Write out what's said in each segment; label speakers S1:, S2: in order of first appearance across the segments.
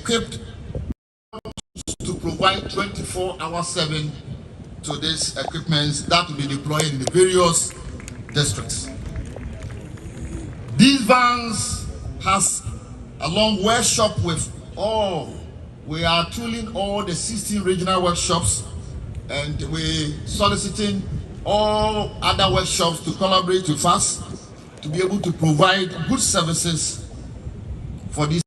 S1: equipped to provide 24/7 to these equipments that will be deployed in the various districts. These vans has a long workshop with we are tooling all the 16 regional workshops, and we soliciting all other workshops to collaborate with us to be able to provide good services for these.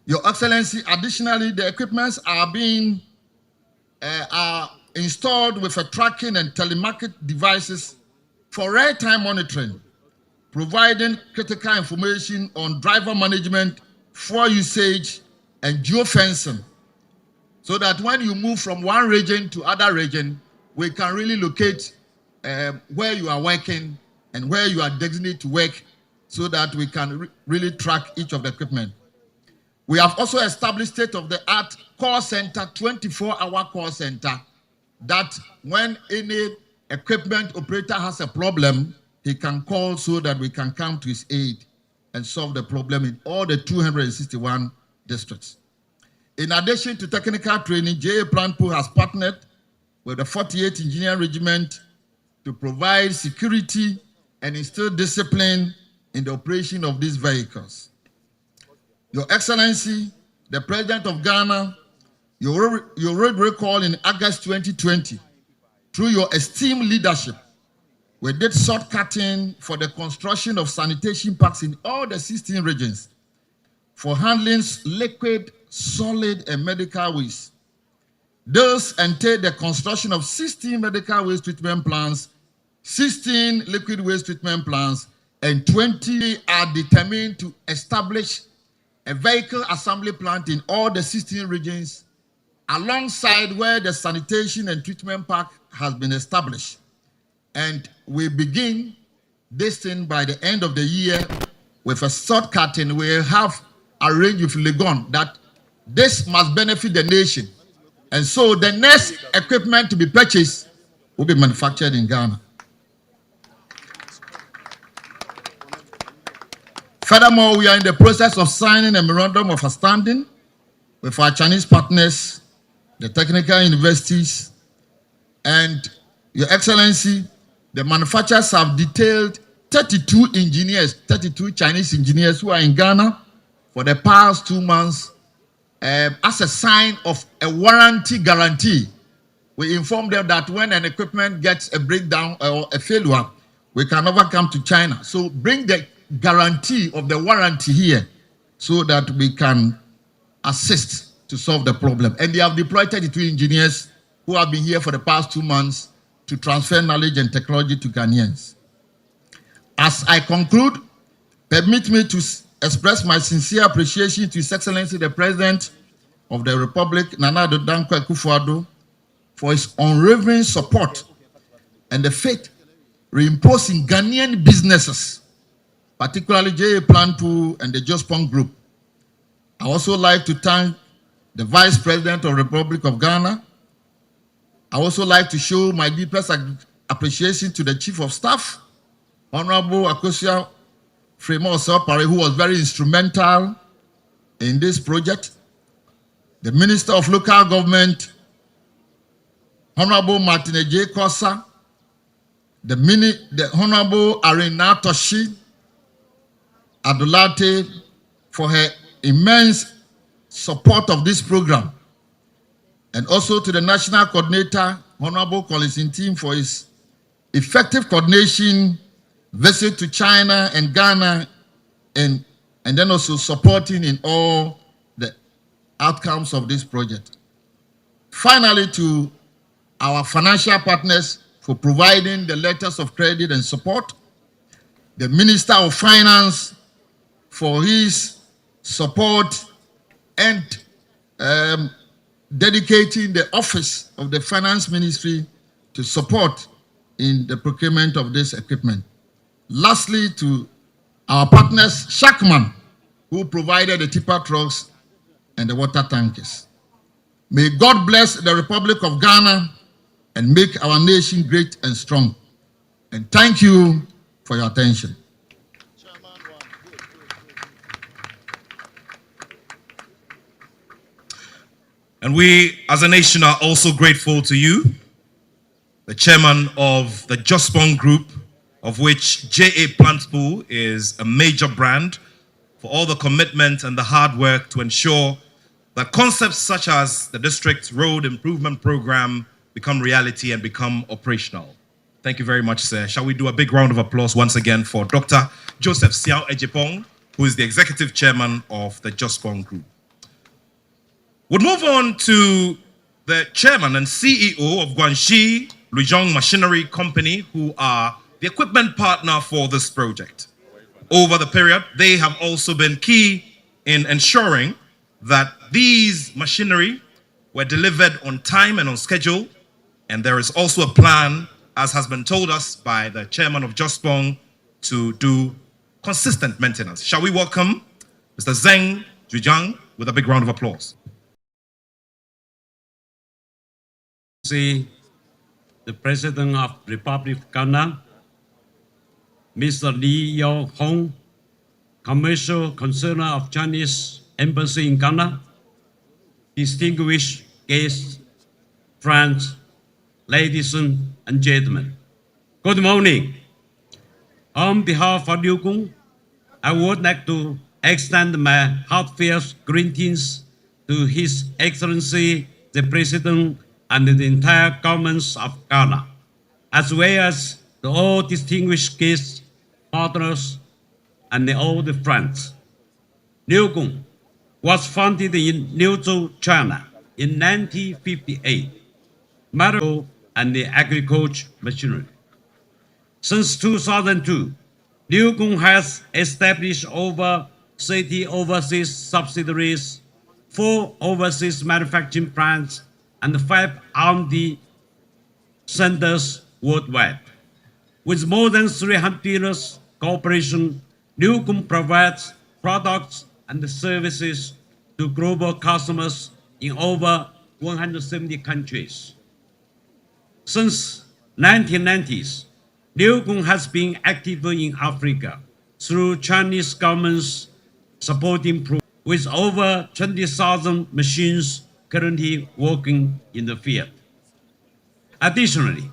S1: Your Excellency, additionally, the equipments are being installed with a tracking and telemarket devices for real-time monitoring, providing critical information on driver management, fuel usage, and geofencing, so that when you move from one region to other region, we can really locate where you are working and where you are designated to work, so that we can really track each of the equipment. We have also established state-of-the-art call center, 24-hour call center, that when any equipment operator has a problem, he can call so that we can come to his aid and solve the problem in all the 261 districts. In addition to technical training, JA Planpo has partnered with the 48th Engineering Regiment to provide security and instill discipline in the operation of these vehicles. Your Excellency, the President of Ghana, you already recall in August 2020, through your esteemed leadership, we did shortcutting for the construction of sanitation parks in all the 16 regions for handling liquid, solid, and medical waste. Those entail the construction of 16 medical waste treatment plants, 16 liquid waste treatment plants, and 20 are determined to establish a vehicle assembly plant in all the 16 regions, alongside where the sanitation and treatment park has been established. And we begin this thing by the end of the year with a shortcutting. We have arranged with Legon that this must benefit the nation. And so the next equipment to be purchased will be manufactured in Ghana. Furthermore, we are in the process of signing a memorandum of understanding with our Chinese partners, the technical universities, and Your Excellency, the manufacturers have detailed 32 engineers, 32 Chinese engineers who are in Ghana for the past 2 months as a sign of a warranty guarantee. We inform them that when an equipment gets a breakdown or a failure, we can never come to China. So bring the guarantee of the warranty here so that we can assist to solve the problem. And they have deployed 32 engineers who have been here for the past 2 months to transfer knowledge and technology to Ghanaians. As I conclude, permit me to express my sincere appreciation to His Excellency the President of the Republic, Nana Addo Akufo Addo, for his unwavering support and the faith reimposed in Ghanaian businesses, particularly JA Planpo and the Jospong Group. I also like to thank the Vice President of the Republic of Ghana. I also like to show my deepest appreciation to the Chief of Staff, Honorable Akosua Fremont-Osopare, who was very instrumental in this project. The Minister of Local Government, Honorable Martin J. Kosa, the Honorable Arena Toshi Adolate, for her immense support of this program, and also to the National Coordinator, Honorable Collins Team, for his effective coordination, visit to China and Ghana, and then also supporting in all the outcomes of this project. Finally, to our financial partners for providing the letters of credit and support, the Minister of Finance for his support and dedicating the office of the Finance Ministry to support in the procurement of this equipment. Lastly, to our partners, Shackman, who provided the tipper trucks and the water tankers. May God bless the Republic of Ghana and make our nation great and strong. And thank you for your attention.
S2: And we, as a nation, are also grateful to you, the chairman of the Jospong Group, of which J.A. Plantpool is a major brand, for all the commitment and the hard work to ensure that concepts such as the District Road Improvement Program become reality and become operational. Thank you very much, sir. Shall we do a big round of applause once again for Dr. Joseph Siao Ejipong, who is the executive chairman of the Jospong Group. We'll move on to the chairman and CEO of Guangxi Luzhong Machinery Company, who are the equipment partner for this project. Over the period, they have also been key in ensuring that these machinery were delivered on time and on schedule, and there is also a plan, as has been told us by the chairman of Jospong, to do consistent maintenance. Shall we welcome Mr. Zeng Zhujiang with a big round of applause.
S3: See the President of the Republic of Ghana, Mr. Lee Yao Hong, Commercial Concerner of Chinese Embassy in Ghana, distinguished guests, friends, ladies and gentlemen. Good morning. On behalf of Liu Kung, I would like to extend my heartfelt greetings to His Excellency, the President, and the entire governments of Ghana, as well as the all distinguished guests, partners, and all the friends. Liu Kung was founded in Liuzhou, China in 1958, medical and the agriculture machinery. Since 2002, Liu Kung has established over 30 overseas subsidiaries, 4 overseas manufacturing plants, and 5 R&D centers worldwide. With more than 300 dealers cooperation, Liu Kung provides products and services to global customers in over 170 countries. Since 1990s, Liu Kung has been active in Africa through Chinese government's supporting program, with over 20,000 machines currently working in the field. Additionally,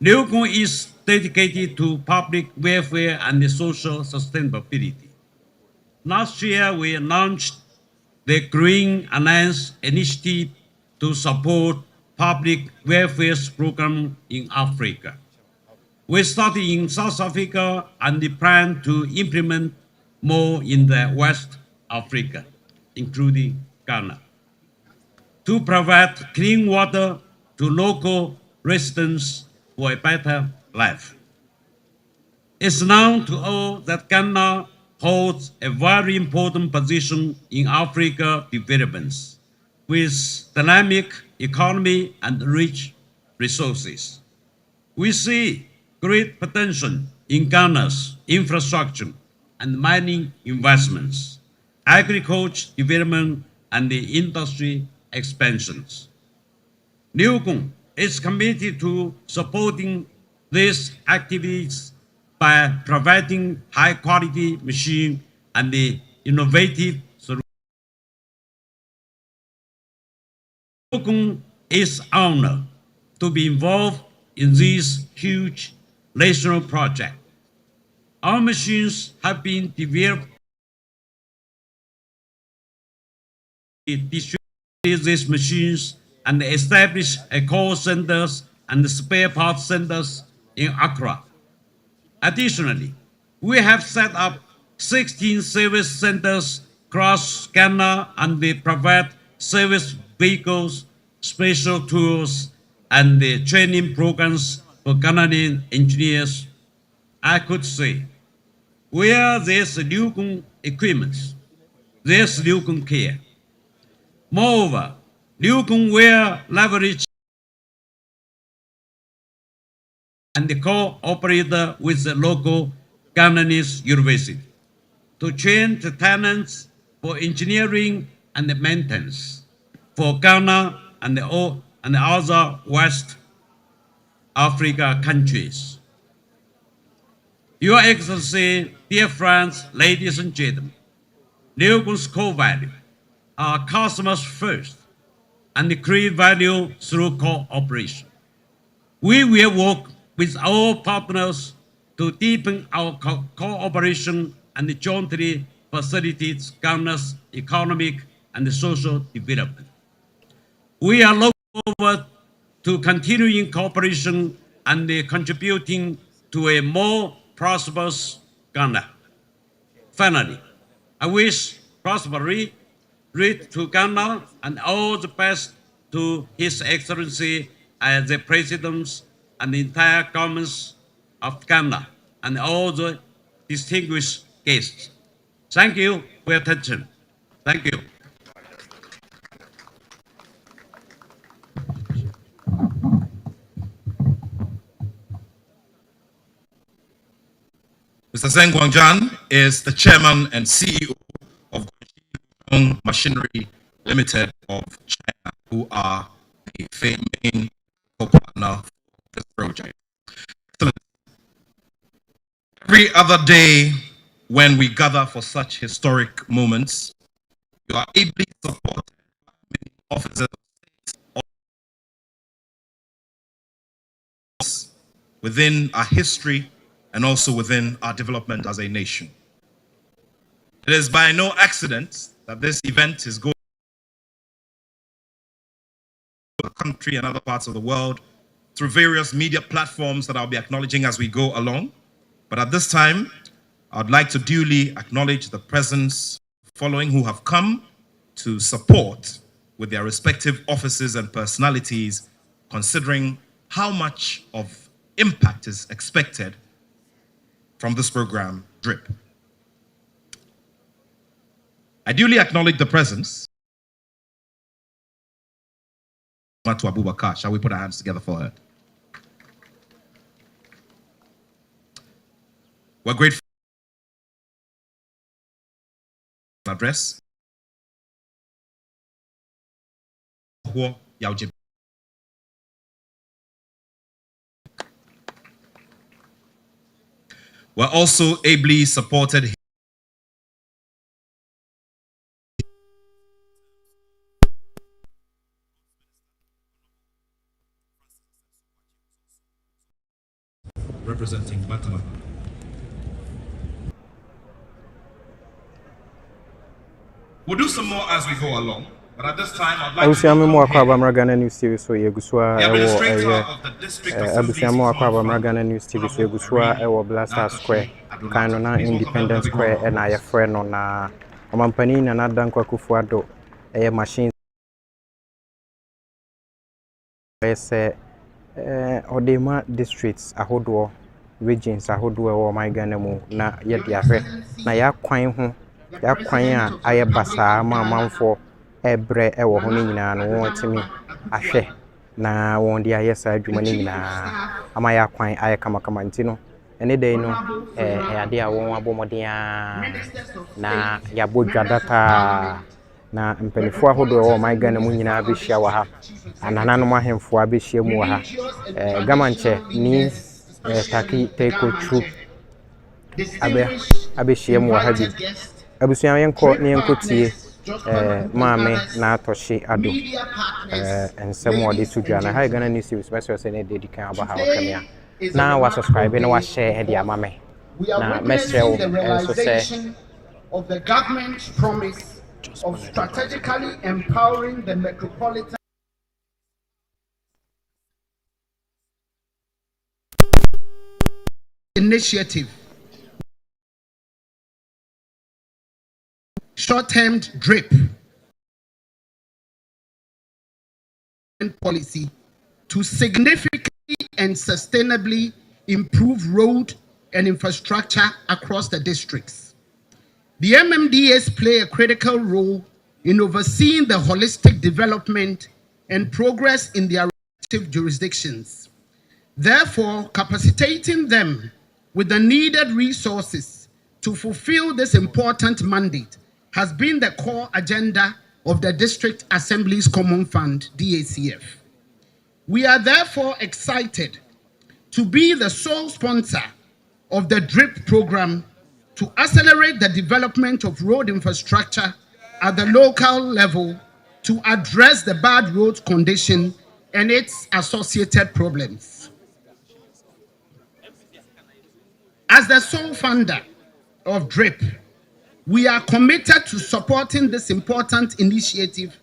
S3: Liu Kung is dedicated to public welfare and social sustainability. Last year, we launched the Green Alliance initiative to support public welfare program in Africa. We started in South Africa and plan to implement more in the West Africa, including Ghana, to provide clean water to local residents for a better life. It's known to all that Ghana holds a very important position in Africa developments, with dynamic economy and rich resources. We see great potential in Ghana's infrastructure and mining investments, agriculture development, and the industry expansions. Liu Kung is committed to supporting these activities by providing high-quality machines and the innovative solutions. Liu Kung is honored to be involved in this huge national project. Our machines have been developed to distribute these machines and establish a call centers and spare parts centers in Accra. Additionally, we have set up 16 service centers across Ghana, and they provide service vehicles, special tools, and the training programs for Ghanaian engineers. I could say, where there's Liu Kung equipment, there's Liu Kung care. Moreover, Liu Kung will leverage and cooperate with the local Ghanaian university to train the talents for engineering and maintenance for Ghana and the other West Africa countries. Your Excellency, dear friends, ladies and gentlemen, Liu Kung's core value are customers first, and create value through cooperation. We will work with our partners to deepen our cooperation and jointly facilitate Ghana's economic and social development. We are looking forward to continuing cooperation and contributing to a more prosperous Ghana. Finally, I wish prosperity to Ghana and all the best to His Excellency as the President and the entire government of Ghana and all the distinguished guests. Thank you for your attention. Thank you.
S2: Mr. Zeng Guangjan is the chairman and CEO of Machinery Limited of China, who are a main co-partner for this project. Every other day when we gather for such historic moments, you are ably supported by many officers of state within our history and also within our development as a nation. It is by no accident that this event is going to the country and other parts of the world through various media platforms that I'll be acknowledging as we go along. But at this time, I'd like to duly acknowledge the presence of the following who have come to support with their respective offices and personalities, considering how much of impact is expected from this program, DRIP. I duly acknowledge the presence of Matu Abubakar. Shall we put our hands together for her? We're grateful for the address. We're also ably supported representing Batman. We'll do some more as we go along, but at this time I'd like to
S4: Ghana News TV so yegusua Ghana News TV so yegusua Blaster Square kind na Independence Square na ya friend no na amampani na nadan kwa Akufo Addo machine ese odema districts ahodo regions ahodo e my Ghana mu na ye dia hwe na ya kwan ho ya kwan a aye basa manfo ebre ewo ho ni nyina no wotimi ahwe na won dia yesa adwuma ni nyina ama ya kwan aye kama ntino ene dey no ade a won abomodin na ya bodwa data na mpanifo ahodo ewo my Ghana mu nyina behia wa ha anananom ahemfo abehia mu wa ha gamanche ni taki take troop abehia mu wa ha bi abusuan yenko tie maame na Akufo Addo ensem ode tudwa na ha Ghana News TV special say na dedi kan aba ha wakamia na wa subscribe na wa share e dia mame na mesrew enso say
S5: of the government's promise of strategically empowering the metropolitan initiative, short-term DRIP policy to significantly and sustainably improve road and infrastructure across the districts. The MMDS play a critical role in overseeing the holistic development and progress in their respective jurisdictions. Therefore, capacitating them with the needed resources to fulfill this important mandate has been the core agenda of the District Assembly's Common Fund, DACF. We are therefore excited to be the sole sponsor of the DRIP program to accelerate the development of road infrastructure at the local level to address the bad road condition and its associated problems. As the sole founder of DRIP, we are committed to supporting this important initiative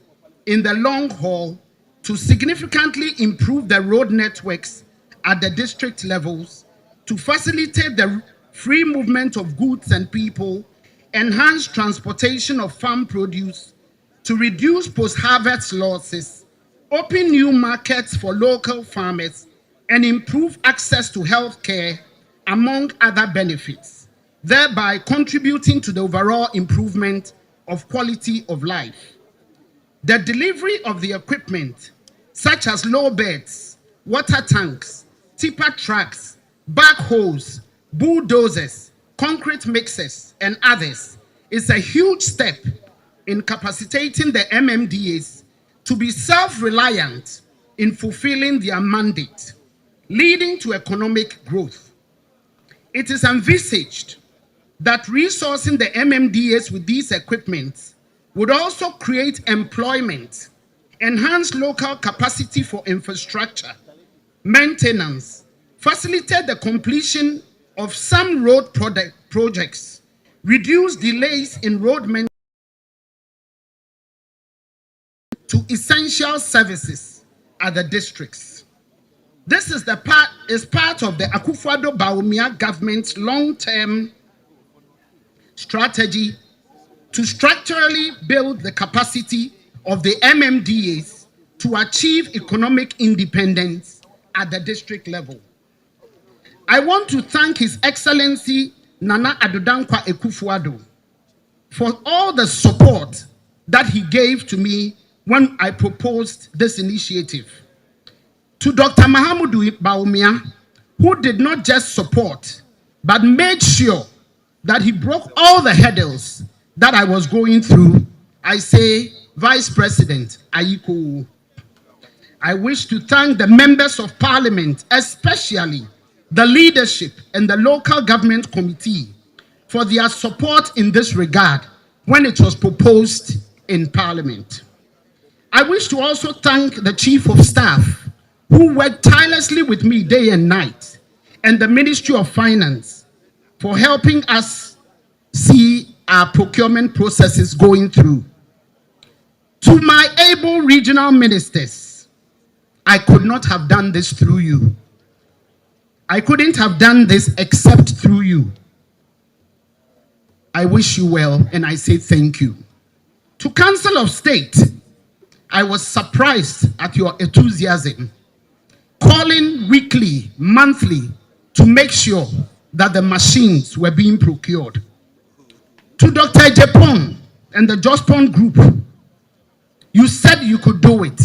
S5: in the long haul to significantly improve the road networks at the district levels, to facilitate the free movement of goods and people, enhance transportation of farm produce, to reduce post-harvest losses, open new markets for local farmers, and improve access to health care, among other benefits, thereby contributing to the overall improvement of quality of life. The delivery of the equipment, such as low beds, water tanks, tipper trucks, backhoes, bulldozers, concrete mixers, and others, is a huge step in capacitating the MMDAs to be self-reliant in fulfilling their mandate, leading to economic growth. It is envisaged that resourcing the MMDAs with these equipments would also create employment, enhance local capacity for infrastructure, maintenance, facilitate the completion of some road projects, reduce delays in road maintenance to essential services at the districts. This is part of the Akufo Addo government's long-term strategy to structurally build the capacity of the MMDAs to achieve economic independence at the district level. I want to thank His Excellency Nana Addo Akufo Addo for all the support that he gave to me when I proposed this initiative. To Dr. Mahamudu Bawumia, who did not just support, but made sure that he broke all the hurdles that I was going through, I say, Vice President Ayiko. I wish to thank the members of Parliament, especially the leadership and the local government committee, for their support in this regard when it was proposed in Parliament. I wish to also thank the Chief of Staff, who worked tirelessly with me day and night, and the Ministry of Finance for helping us see our procurement processes going through. To my able regional ministers, I could not have done this through you. I couldn't have done this except through you. I wish you well, and I say thank you. To Council of State, I was surprised at your enthusiasm, calling weekly, monthly, to make sure that the machines were being procured. To Dr. Japan and the Jospon Group, you said you could do it,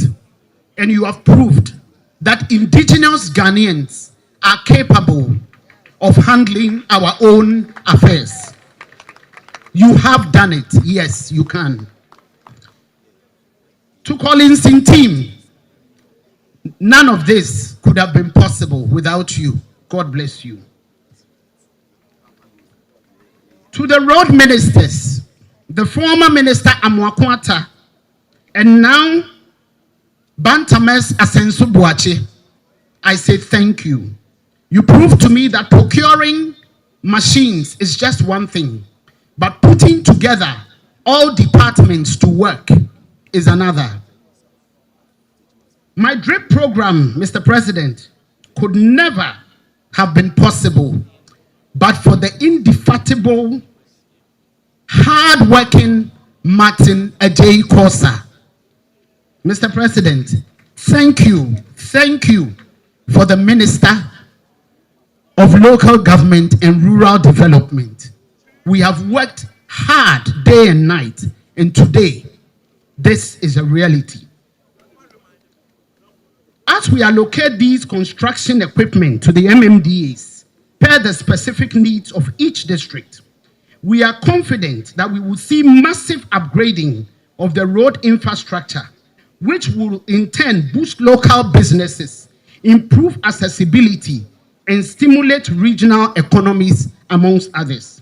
S5: and you have proved that indigenous Ghanaians are capable of handling our own affairs. You have done it. Yes, you can. To Collins and team, none of this could have been possible without you. God bless you. To the road ministers, the former minister Amwakwata, and now Bantames Asensu Buachi, I say thank you. You proved to me that procuring machines is just one thing, but putting together all departments to work is another. My DRIP program, Mr. President, could never have been possible but for the indefatigable, hard-working Martin Ajay Kosa. Mr. President, thank you for the Minister of Local Government and Rural Development. We have worked hard day and night, and today, this is a reality. As we allocate these construction equipment to the MMDAs per the specific needs of each district, we are confident that we will see massive upgrading of the road infrastructure, which will in turn boost local businesses, improve accessibility, and stimulate regional economies, amongst others.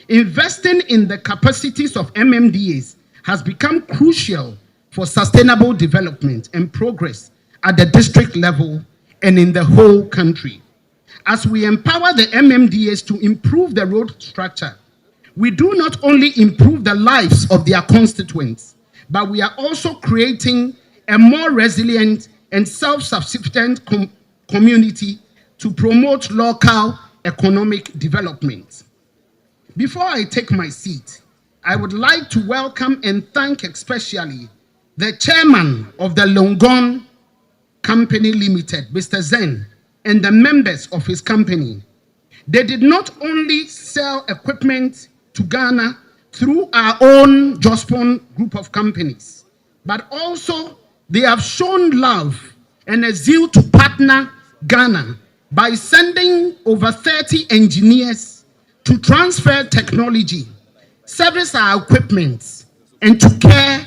S5: Investing in the capacities of MMDAs has become crucial for sustainable development and progress at the district level and in the whole country. As we empower the MMDAs to improve the road structure, we do not only improve the lives of their constituents, but we are also creating a more resilient and self-sufficient community to promote local economic development. Before I take my seat, I would like to welcome and thank especially the chairman of the Longon Company Limited, Mr. Zen, and the members of his company. They did not only sell equipment to Ghana through our own Jospon group of companies, but also they have shown love and a zeal to partner Ghana by sending over 30 engineers to transfer technology, service our equipment, and to care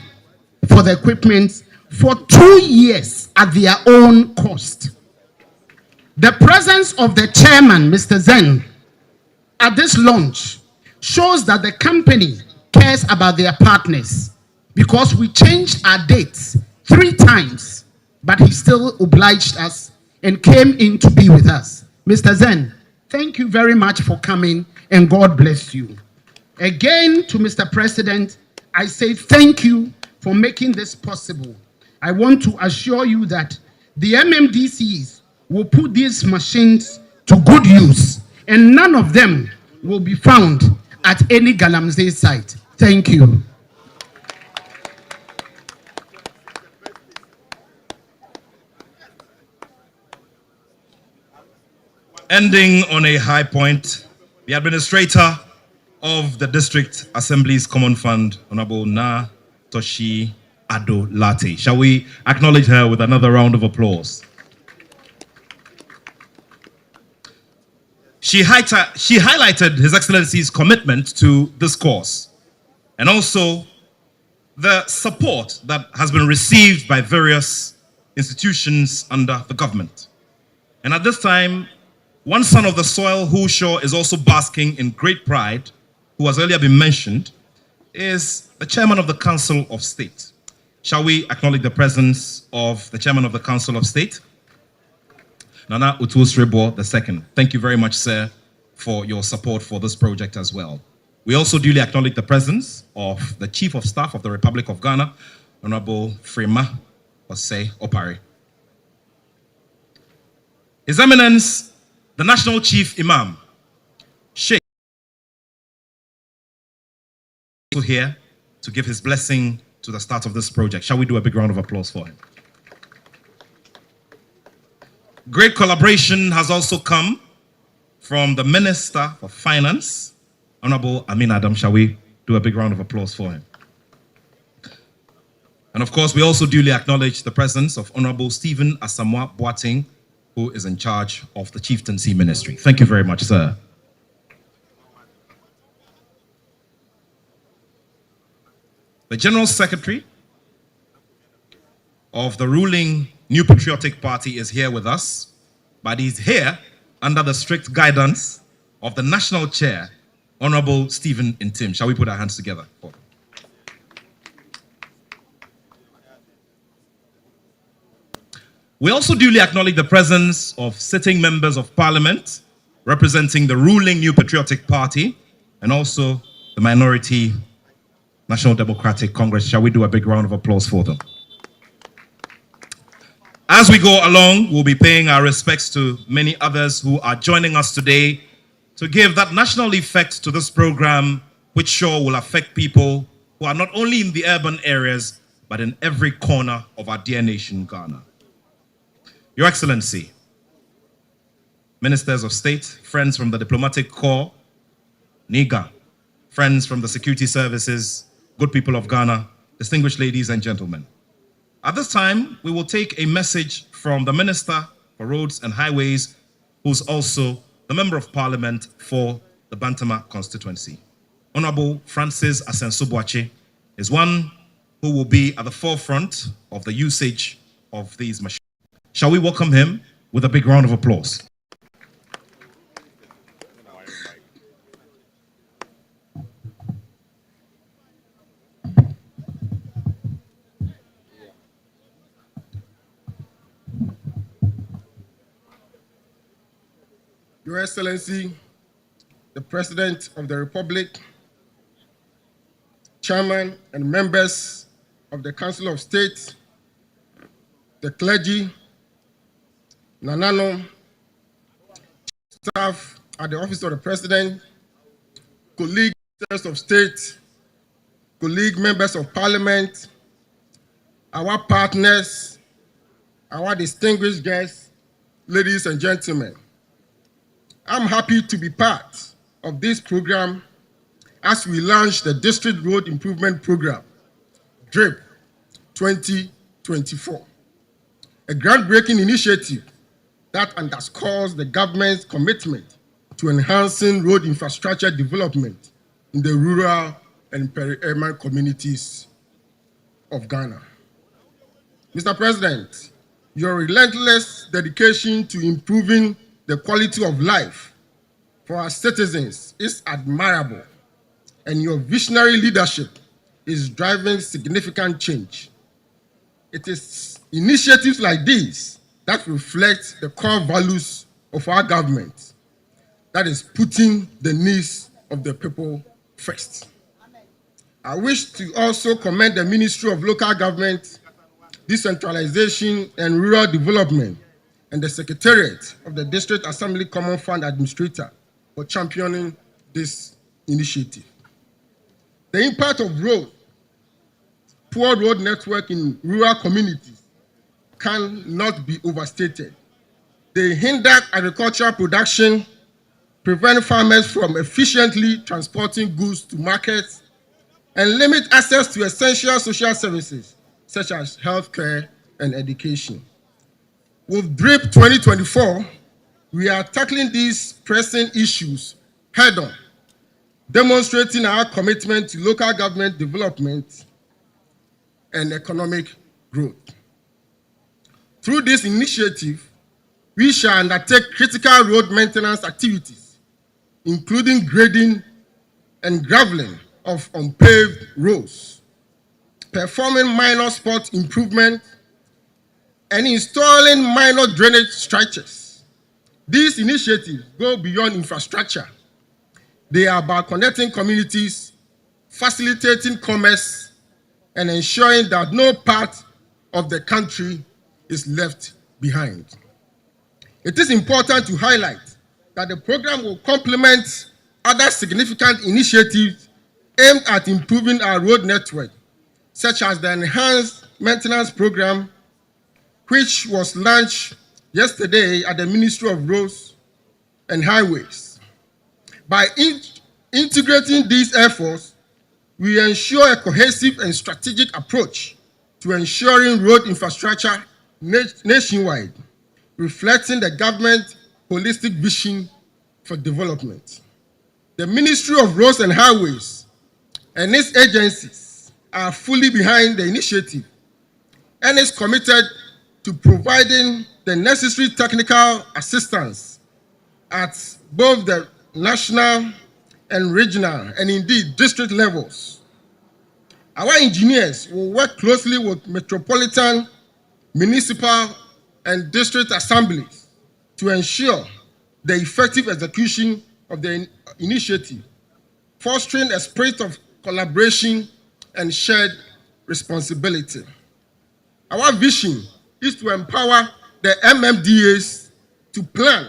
S5: for the equipment for 2 years at their own cost. The presence of the chairman, Mr. Zen, at this launch shows that the company cares about their partners, because we changed our dates 3 times, but he still obliged us and came in to be with us. Mr. Zen, thank you very much for coming, and God bless you. Again, to Mr. President, I say thank you for making this possible. I want to assure you that the MMDCs will put these machines to good use, and none of them will be found at any Galamsey site. Thank you.
S2: Ending on a high point, the administrator of the District Assembly's Common Fund, Honorable Na Toshi Addo Latte. Shall we acknowledge her with another round of applause? She highlighted His Excellency's commitment to this cause, and also the support that has been received by various institutions under the government. And at this time, one son of the soil who sure is also basking in great pride, who has earlier been mentioned, is the chairman of the Council of State. Shall we acknowledge the presence of the chairman of the Council of State? Nana Utuosrebo II. Thank you very much, sir, for your support for this project as well. We also duly acknowledge the presence of the Chief of Staff of the Republic of Ghana, Honorable Frema Osei Opare. His Eminence, the National Chief Imam, Sheikh, here to give his blessing to the start of this project. Shall we do a big round of applause for him? Great collaboration has also come from the Minister for Finance, Honorable Amin Adam. Shall we do a big round of applause for him? And of course, we also duly acknowledge the presence of Honorable Stephen Asamoah Boateng, who is in charge of the Chieftaincy Ministry. Thank you very much, sir. The General Secretary of the ruling New Patriotic Party is here with us, but he's here under the strict guidance of the National Chair, Honorable Stephen Intim. Shall we put our hands together for him? We also duly acknowledge the presence of sitting members of Parliament representing the ruling New Patriotic Party and also the minority National Democratic Congress. Shall we do a big round of applause for them? As we go along, we'll be paying our respects to many others who are joining us today to give that national effect to this program, which sure will affect people who are not only in the urban areas, but in every corner of our dear nation, Ghana. Your Excellency, Ministers of State, friends from the Diplomatic Corps, NIGA, friends from the Security Services, good people of Ghana, distinguished ladies and gentlemen. At this time, we will take a message from the Minister for Roads and Highways, who's also the Member of Parliament for the Bantama constituency. Honorable Francis Asensubuachi is one who will be at the forefront of the usage of these machines. Shall we welcome him with a big round of applause?
S6: Your Excellency, the President of the Republic, Chairman and members of the Council of State, the clergy, Nanano, staff at the Office of the President, colleagues of state, colleague members of parliament, our partners, our distinguished guests, ladies and gentlemen. I'm happy to be part of this program as we launch the District Road Improvement Program, DRIP 2024, a groundbreaking initiative that underscores the government's commitment to enhancing road infrastructure development in the rural and peri-urban communities of Ghana. Mr. President, your relentless dedication to improving the quality of life for our citizens is admirable, and your visionary leadership is driving significant change. It is initiatives like these that reflect the core values of our government, that is putting the needs of the people first. I wish to also commend the Ministry of Local Government, Decentralization and Rural Development and the Secretariat of the District Assembly Common Fund Administrator for championing this initiative. The impact of poor road network in rural communities cannot be overstated. They hinder agricultural production, prevent farmers from efficiently transporting goods to markets, and limit access to essential social services such as healthcare and education. With DRIP 2024, we are tackling these pressing issues head-on, demonstrating our commitment to local government development and economic growth. Through this initiative, we shall undertake critical road maintenance activities, including grading and graveling of unpaved roads, performing minor spot improvement, and installing minor drainage structures. These initiatives go beyond infrastructure. They are about connecting communities, facilitating commerce, and ensuring that no part of the country is left behind. It is important to highlight that the program will complement other significant initiatives aimed at improving our road network, such as the Enhanced Maintenance Program, which was launched yesterday at the Ministry of Roads and Highways. By integrating these efforts, we ensure a cohesive and strategic approach to ensuring road infrastructure nationwide, reflecting the government's holistic vision for development. The Ministry of Roads and Highways and its agencies are fully behind the initiative and is committed to providing the necessary technical assistance at both the national and regional and indeed district levels. Our engineers will work closely with metropolitan, municipal, and district assemblies to ensure the effective execution of the initiative, fostering a spirit of collaboration and shared responsibility. Our vision is to empower the MMDAs to plan,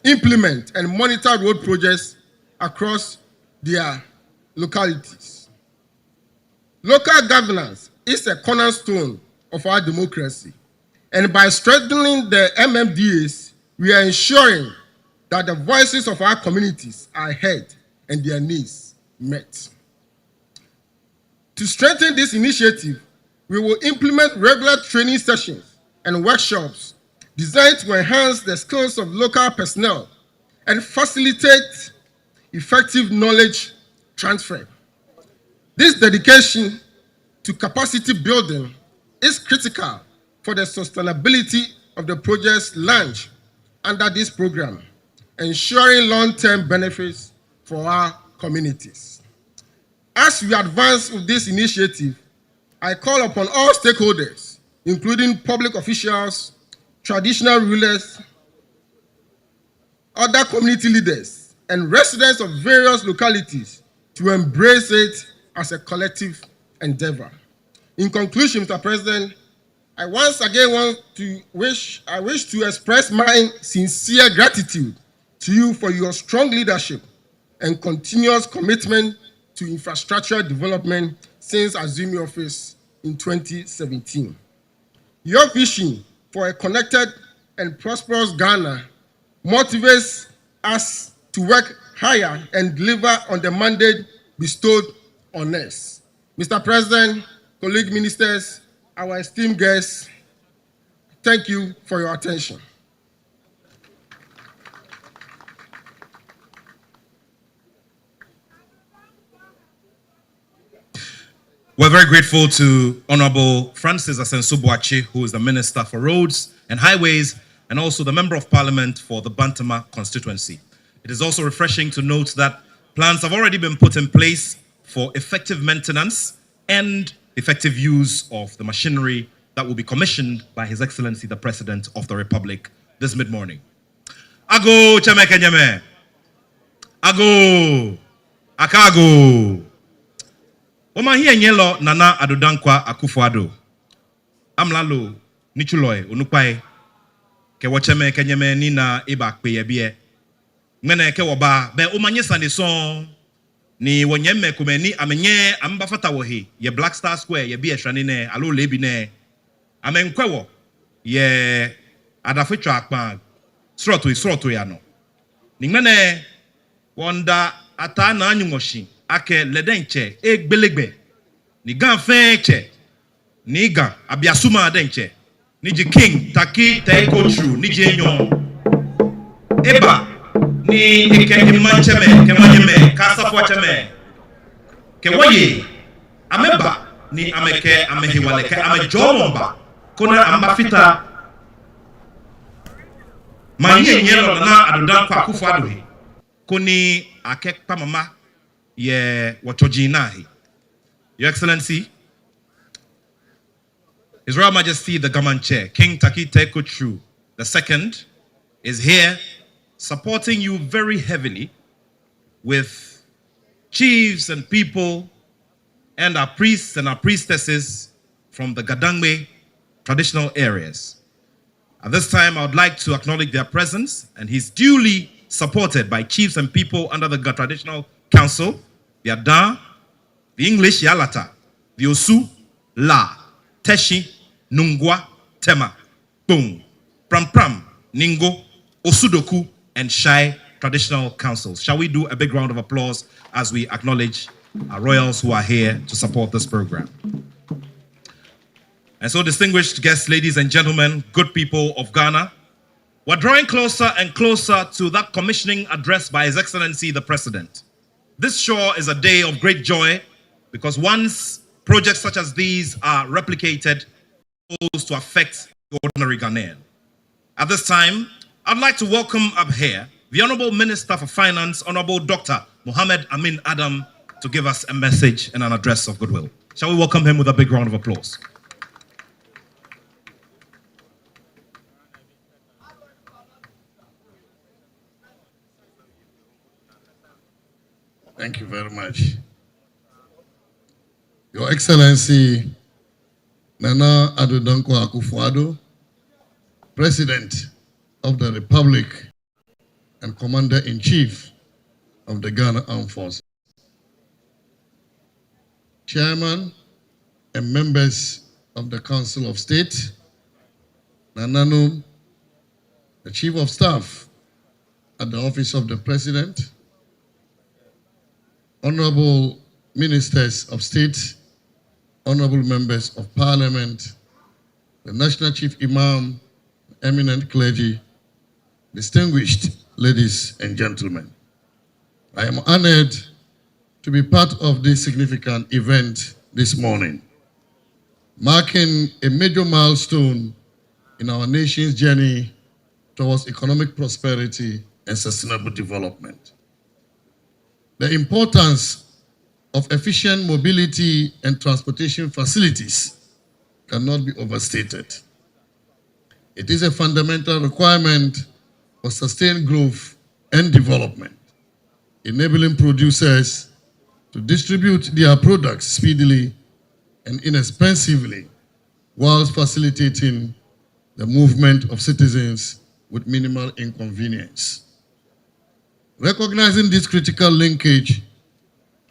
S6: implement, and monitor road projects across their localities. Local governance is a cornerstone of our democracy, and by strengthening the MMDAs, we are ensuring that the voices of our communities are heard and their needs met. To strengthen this initiative, we will implement regular training sessions and workshops designed to enhance the skills of local personnel and facilitate effective knowledge transfer. This dedication to capacity building is critical for the sustainability of the project's launch under this program, ensuring long-term benefits for our communities. As we advance with this initiative, I call upon all stakeholders, including public officials, traditional rulers, other community leaders, and residents of various localities to embrace it as a collective endeavor. In conclusion, Mr. President, I once again wish to express my sincere gratitude to you for your strong leadership and continuous commitment to infrastructure development since assuming office in 2017. Your vision for a connected and prosperous Ghana motivates us to work higher and deliver on the mandate bestowed on us. Mr. President, colleague ministers, our esteemed guests, thank you for your attention.
S2: We're very grateful to Honorable Francis Asensubuachi, who is the Minister for Roads and Highways, and also the Member of Parliament for the Bantama constituency. It is also refreshing to note that plans have already been put in place for effective maintenance and effective use of the machinery that will be commissioned by His Excellency the President of the Republic this mid-morning. Ago cheme kenyeme. Ago. Akago. Oma hiye nyelo nana adodankwa Akufo Addo. Amlalo nichuloy onukwae. Ke wacheme kenyeme nina iba kpeyebie. Ngene ke woba be omanye sanison ni wonyemme kumeni amenye ambafata wohi ye Black Star Square ye bi ehwane ne alo lebi ne amenkwewo ye adafetwa akpan sroto ya no ni ngene wonda ata na anyumoshi ake ledenche egbelegbe ni ganfeche ni ga abiasuma adenche ni ji king taki take true ni ji enyo eba ni ike imancheme kemanyeme kasafo cheme ke woye ameba ni ameke amehiwale ke amejomomba kona ambafita manye nyelo na adodankwa Akufo Addo koni akekpa mama ye wachoji nahi. Your Excellency, His Royal Majesty the Government Chair King Taki Teko True II is here supporting you very heavily with chiefs and people and our priests and our priestesses from the Gadangme traditional areas. At this time, I would like to acknowledge their presence, and he's duly supported by chiefs and people under the Traditional Council, the Adan, the English Yalata, the Osu, La, Teshi, Nungwa, Tema, Boom, Pram, Ningo, Osudoku, and Shai traditional councils. Shall we do a big round of applause as we acknowledge our royals who are here to support this program? And so, distinguished guests, ladies and gentlemen, good people of Ghana, we're drawing closer and closer to that commissioning address by His Excellency the President. This sure is a day of great joy because once projects such as these are replicated, it to affect the ordinary Ghanaian. At this time, I'd like to welcome up here the Honorable Minister for Finance, Honorable Dr. Mohammed Amin Adam, to give us a message and an address of goodwill. Shall we welcome him with a big round of applause?
S1: Thank you very much. Your Excellency, Nana Adodankwa Akufo Addo, President of the Republic and Commander-in-Chief of the Ghana Armed Forces, Chairman and members of the Council of State, Nananum, the Chief of Staff at the Office of the President, Honorable Ministers of State, Honorable Members of Parliament, the National Chief Imam, eminent clergy, distinguished ladies and gentlemen. I am honored to be part of this significant event this morning, marking a major milestone in our nation's journey towards economic prosperity and sustainable development. The importance of efficient mobility and transportation facilities cannot be overstated. It is a fundamental requirement for sustained growth and development, enabling producers to distribute their products speedily and inexpensively, whilst facilitating the movement of citizens with minimal inconvenience. Recognizing this critical linkage,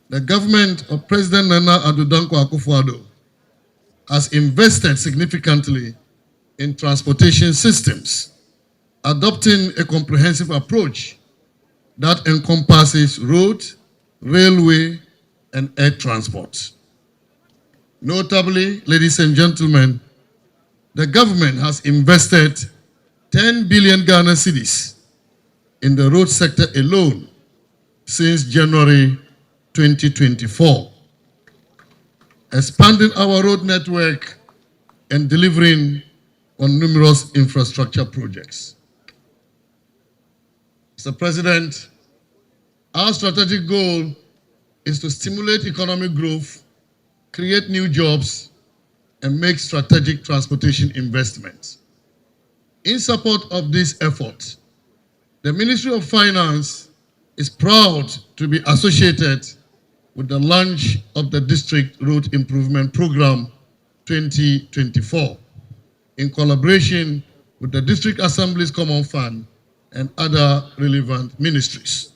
S1: the government of President Nana Addo Akufo Addo has invested significantly in transportation systems, adopting a comprehensive approach that encompasses road, railway, and air transport. Notably, ladies and gentlemen, the government has invested 10 billion Ghana cedis in the road sector alone since January 2024, expanding our road network and delivering on numerous infrastructure projects. Mr. President, our strategic goal is to stimulate economic growth, create new jobs, and make strategic transportation investments. In support of this effort, the Ministry of Finance is proud to be associated with the launch of the District Road Improvement Program 2024 in collaboration with the District Assembly's Common Fund and other relevant ministries.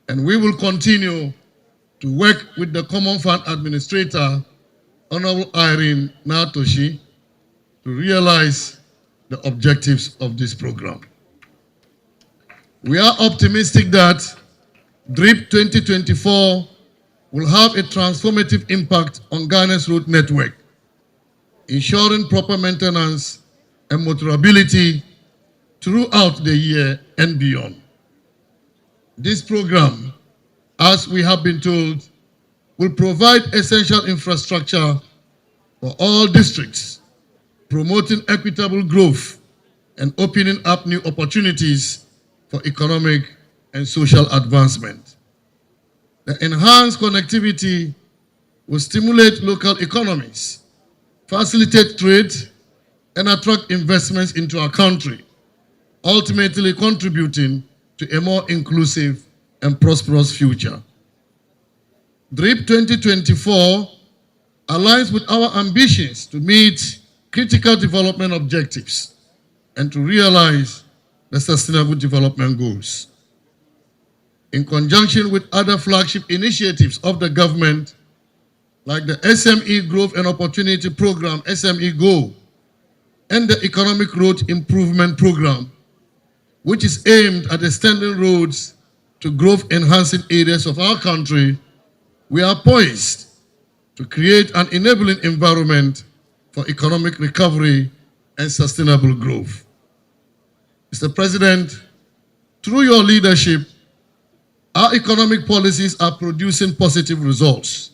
S1: And we will continue to work with the Common Fund Administrator, Honorable Irene Natoshi, to realize the objectives of this program. We are optimistic that DRIP 2024 will have a transformative impact on Ghana's road network, ensuring proper maintenance and motorability throughout the year and beyond. This program, as we have been told, will provide essential infrastructure for all districts, promoting equitable growth and opening up new opportunities for economic and social advancement. The enhanced connectivity will stimulate local economies, facilitate trade, and attract investments into our country, ultimately contributing to a more inclusive and prosperous future. DRIP 2024 aligns with our ambitions to meet critical development objectives and to realize the Sustainable Development Goals. In conjunction with other flagship initiatives of the government, like the SME Growth and Opportunity Program, SME Go, and the Economic Road Improvement Program, which is aimed at extending roads to growth-enhancing areas of our country, we are poised to create an enabling environment for economic recovery and sustainable growth. Mr. President, through your leadership, our economic policies are producing positive results.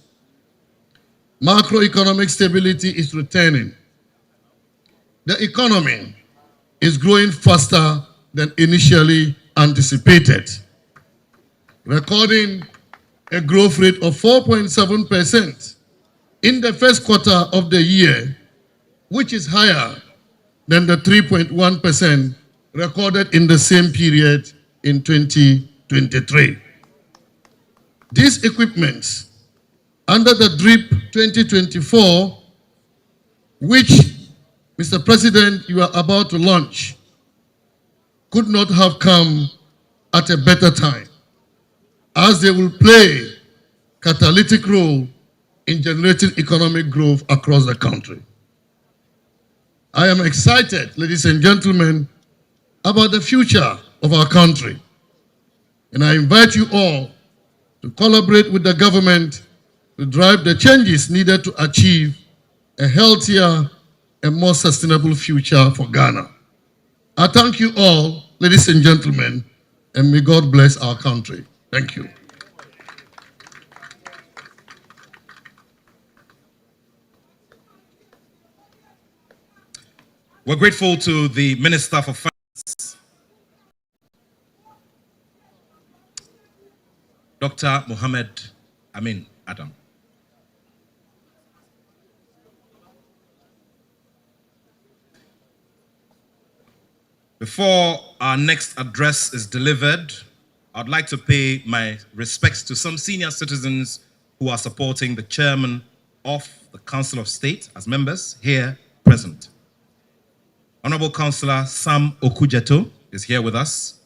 S1: Macroeconomic stability is returning. The economy is growing faster than initially anticipated, recording a growth rate of 4.7% in the first quarter of the year, which is higher than the 3.1% recorded in the same period in 2023. These equipments under the DRIP 2024, which, Mr. President, you are about to launch, could not have come at a better time, as they will play a catalytic role in generating economic growth across the country. I am excited, ladies and gentlemen, about the future of our country, and I invite you all to collaborate with the government to drive the changes needed to achieve a healthier and more sustainable future for Ghana. I thank you all, ladies and gentlemen, and may God bless our country. Thank you.
S2: We're grateful to the Minister for Finance, Dr. Mohammed Amin Adam. Before our next address is delivered, I'd like to pay my respects to some senior citizens who are supporting the chairman of the Council of State as members here present. Honorable Councillor Sam Okujeto is here with us.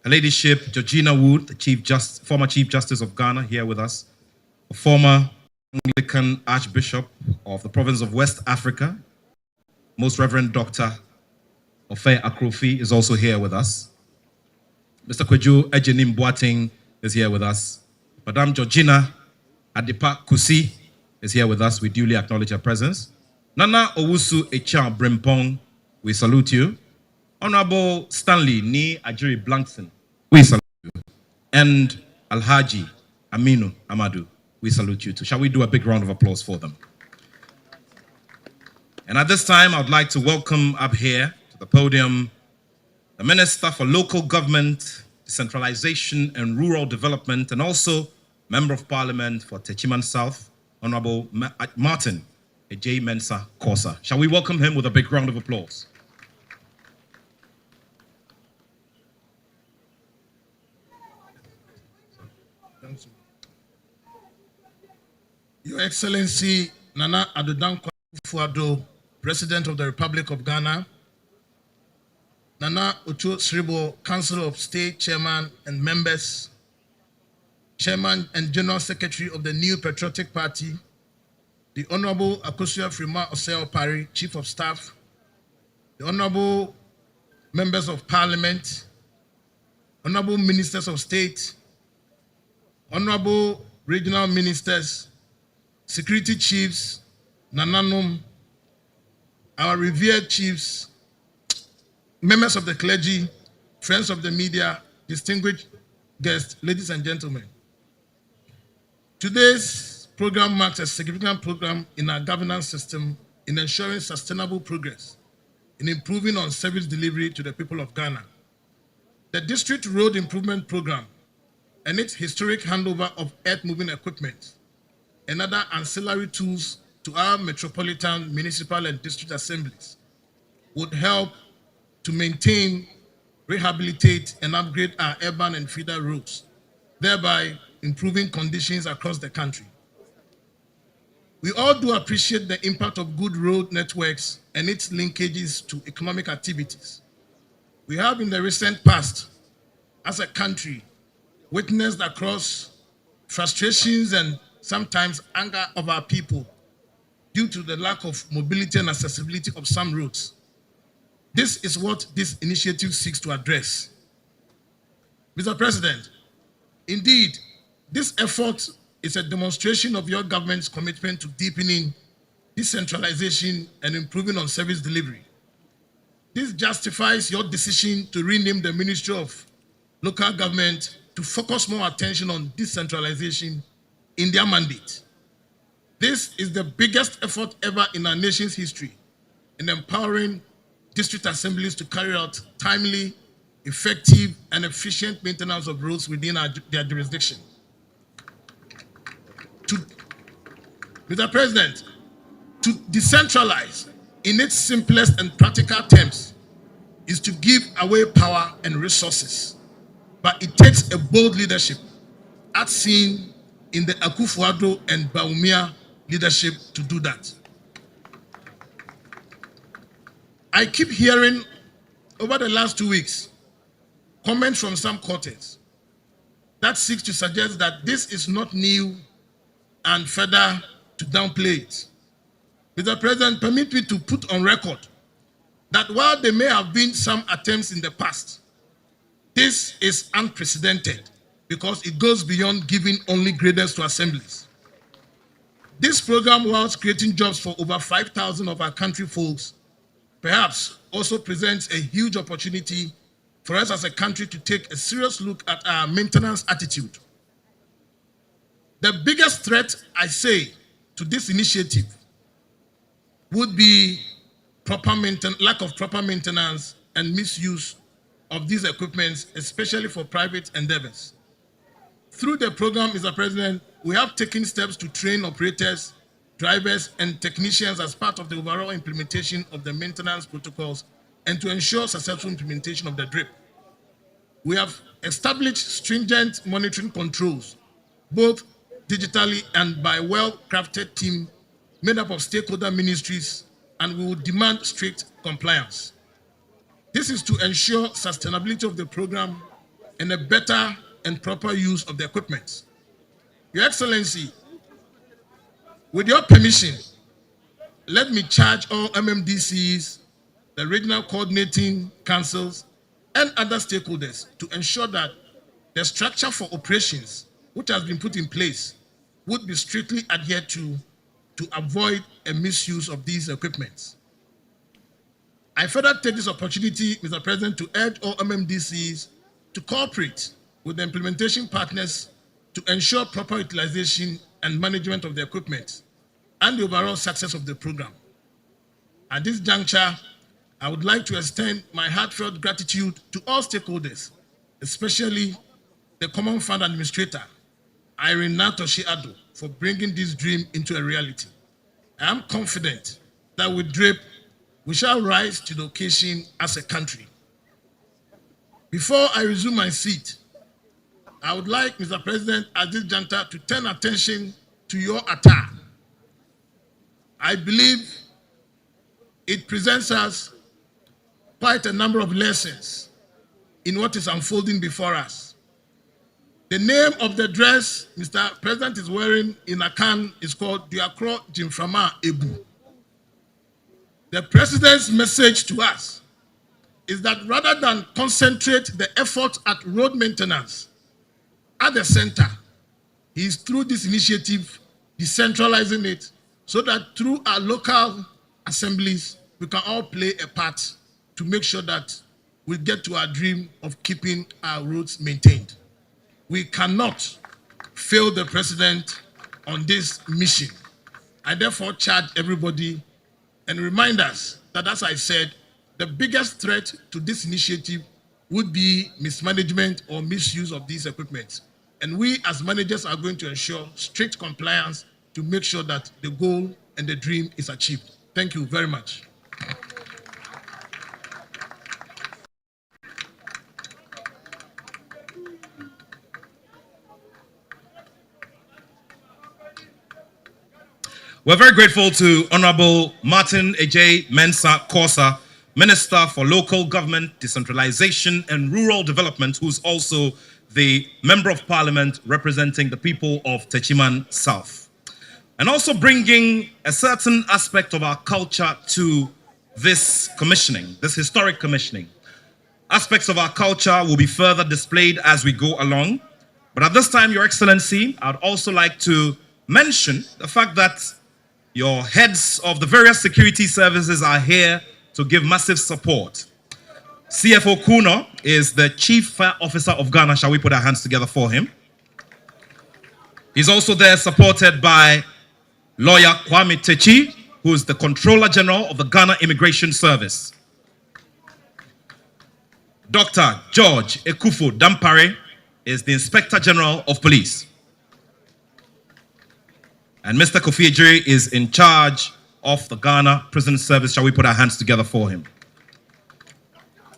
S2: Her Ladyship Georgina Wood, the former Chief Justice of Ghana, here with us. A former Anglican Archbishop of the province of West Africa, Most Reverend Dr. Ofe Akrofi is also here with us. Mr. Kweju Ejenim Boateng is here with us. Madame Georgina Adipa Kusi is here with us. We duly acknowledge her presence. Nana Owusu Echa Brimpong, we salute you. Honorable Stanley Ni Ajiri Blankson, we salute you. And Alhaji Aminu Amadu, we salute you too. Shall we do a big round of applause for them? And at this time, I'd like to welcome up here to the podium the Minister for Local Government, Decentralization and Rural Development, and also Member of Parliament for Techiman South, Honorable Martin J. Mensah Kosa. Shall we welcome him with a big round of applause?
S7: Your Excellency Nana Akufo Addo, President of the Republic of Ghana, Nana Ocho Sribo, Council of State Chairman and members, Chairman and General Secretary of the New Patriotic Party, the Honorable Akosua Frima Oseo Pari, Chief of Staff, the Honorable Members of Parliament, Honorable Ministers of State, Honorable Regional Ministers, Security Chiefs, Nananum, our revered chiefs, members of the clergy, friends of the media, distinguished guests, ladies and gentlemen. Today's program marks a significant program in our governance system in ensuring sustainable progress in improving on service delivery to the people of Ghana. The District Road Improvement Program and its historic handover of earth-moving equipment and other ancillary tools to our metropolitan, municipal, and district assemblies would help to maintain, rehabilitate, and upgrade our urban and feeder roads, thereby improving conditions across the country. We all do appreciate the impact of good road networks and its linkages to economic activities. We have in the recent past, as a country, witnessed across frustrations and sometimes anger of our people due to the lack of mobility and accessibility of some roads. This is what this initiative seeks to address. Mr. President, indeed, this effort is a demonstration of your government's commitment to deepening decentralization and improving on service delivery. This justifies your decision to rename the Ministry of Local Government to focus more attention on decentralization in their mandate. This is the biggest effort ever in our nation's history in empowering district assemblies to carry out timely, effective, and efficient maintenance of roads within their jurisdiction. Mr. President, to decentralize in its simplest and practical terms is to give away power and resources. But it takes a bold leadership, as seen in the Akufo Addo and Bawumia leadership, to do that. I keep hearing over the last 2 weeks comments from some quarters that seeks to suggest that this is not new and further to downplay it. Mr. President, permit me to put on record that while there may have been some attempts in the past, this is unprecedented because it goes beyond giving only graders to assemblies. This program, whilst creating jobs for over 5,000 of our country folks, perhaps also presents a huge opportunity for us as a country to take a serious look at our maintenance attitude. The biggest threat, I say, to this initiative would be lack of proper maintenance and misuse of these equipments, especially for private endeavors. Through the program, Mr. President, we have taken steps to train operators, drivers, and technicians as part of the overall implementation of the maintenance protocols and to ensure successful implementation of the DRIP. We have established stringent monitoring controls, both digitally and by well-crafted team made up of stakeholder ministries, and we will demand strict compliance. This is to ensure sustainability of the program and a better and proper use of the equipment. Your Excellency, with your permission, let me charge all MMDCs, the regional coordinating councils, and other stakeholders to ensure that the structure for operations, which has been put in place, would be strictly adhered to avoid a misuse of these equipments. I further take this opportunity, Mr. President, to urge all MMDCs to cooperate with the implementation partners to ensure proper utilization and management of the equipment and the overall success of the program. At this juncture, I would like to extend my heartfelt gratitude to all stakeholders, especially the Common Fund Administrator, Irene Akufo Addo, for bringing this dream into a reality. I am confident that with DRIP, we shall rise to the occasion as a country. Before I resume my seat, I would like, Mr. President, at this juncture, to turn attention to your attack. I believe it presents us quite a number of lessons in what is unfolding before us. The name of the dress Mr. President is wearing in Akan is called Duakro Jimframa Ebu. The President's message to us is that rather than concentrate the effort at road maintenance at the center, he is through this initiative decentralizing it so that through our local assemblies, we can all play a part to make sure that we get to our dream of keeping our roads maintained. We cannot fail the President on this mission. I therefore charge everybody and remind us that, as I said, the biggest threat to this initiative would be mismanagement or misuse of these equipment. And we as managers are going to ensure strict compliance to make sure that the goal and the dream is achieved. Thank you very much.
S2: We're very grateful to Honorable Martin Ejay Mensah Kosa, Minister for Local Government, Decentralization and Rural Development, who's also the Member of Parliament representing the people of Techiman South. And also bringing a certain aspect of our culture to this commissioning, this historic commissioning. Aspects of our culture will be further displayed as we go along. But at this time, Your Excellency, I'd also like to mention the fact that your heads of the various security services are here to give massive support. CFO Kuno is the Chief Fire Officer of Ghana. Shall we put our hands together for him? He's also there supported by Lawyer Kwame Techi, who is the Controller General of the Ghana Immigration Service. Dr. George Akufo Dampare is the Inspector General of Police. And Mr. Kofi Ejiri is in charge of the Ghana Prison Service. Shall we put our hands together for him?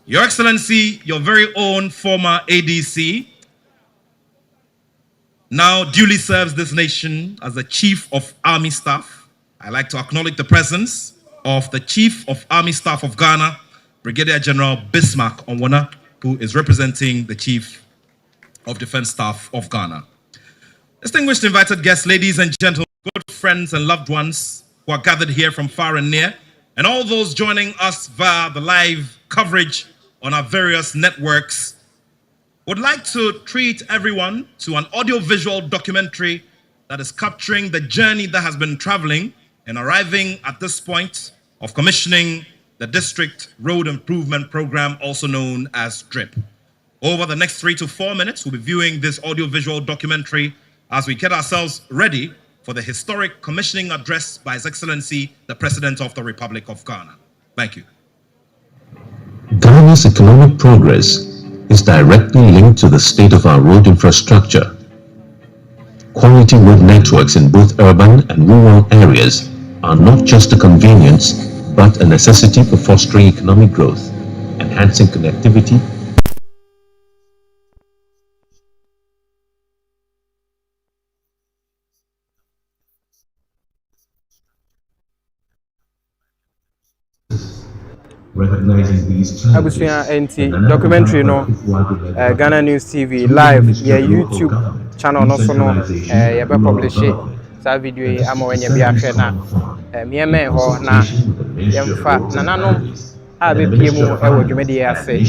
S2: Your Excellency, your very own former ADC, now duly serves this nation as the Chief of Army Staff. I'd like to acknowledge the presence of the Chief of Army Staff of Ghana, Brigadier General Bismarck Onwona, who is representing the Chief of Defense Staff of Ghana. Distinguished invited guests, ladies and gentlemen, good friends and loved ones who are gathered here from far and near, and all those joining us via the live coverage on our various networks, would like to treat everyone to an audio-visual documentary that is capturing the journey that has been traveling and arriving at this point of commissioning the District Road Improvement Program, also known as DRIP. Over the next 3 to 4 minutes, we'll be viewing this audio-visual documentary as we get ourselves ready for the historic commissioning address by His Excellency, the President of the Republic of Ghana. Thank you.
S8: Ghana's economic progress is directly linked to the state of our road infrastructure. Quality road networks in both urban and rural areas are not just a convenience, but a necessity for fostering economic growth, enhancing connectivity, Recognizing these
S4: Abusua enti documentary no Ghana News TV live ya YouTube channel no so no ya be publish sa video yi ama wanya bi ahwe na mieme ho na yemfa nananom a be pie mu e wo dwumede ya se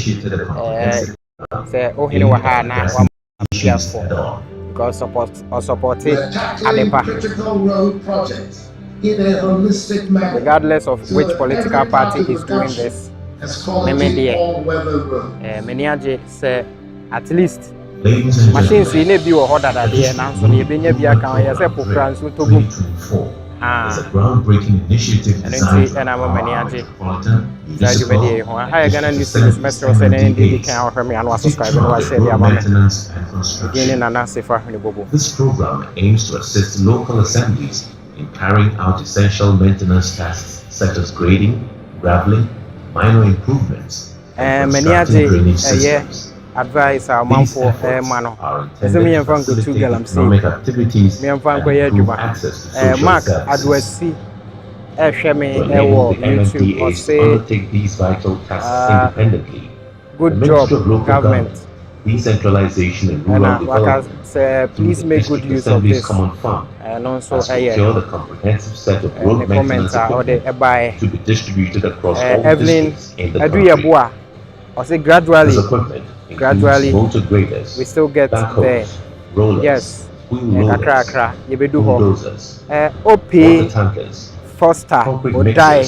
S4: se ohene wa ha na wa piafo because support adepa regardless of which political party is doing this. Many say at least machines in a view or that idea and so you been a groundbreaking initiative and I'm a maniac. I Ghana News Service Ministerial and they can offer me and was subscribing to us.
S8: This program aims to assist local assemblies in carrying out essential maintenance tasks such as grading, graveling, minor improvements, and constructing systems.
S4: Advice our man for mano. As me and Franco to Galam
S8: activities
S4: me and Franco here Mark Adwesi Shemi YouTube or say
S8: undertake these vital tasks independently.
S4: Good job, government.
S8: Decentralization and rural development.
S4: Please make good use of this.
S8: Common fund
S4: and also
S8: secure the comprehensive set of road maintenance equipment to be distributed across all districts in the country.
S4: I say gradually,
S8: motor graders,
S4: we still get there.
S8: Rollers,
S4: yes,
S8: bulldozers,
S4: OP,
S8: tankers,
S4: Foster, or die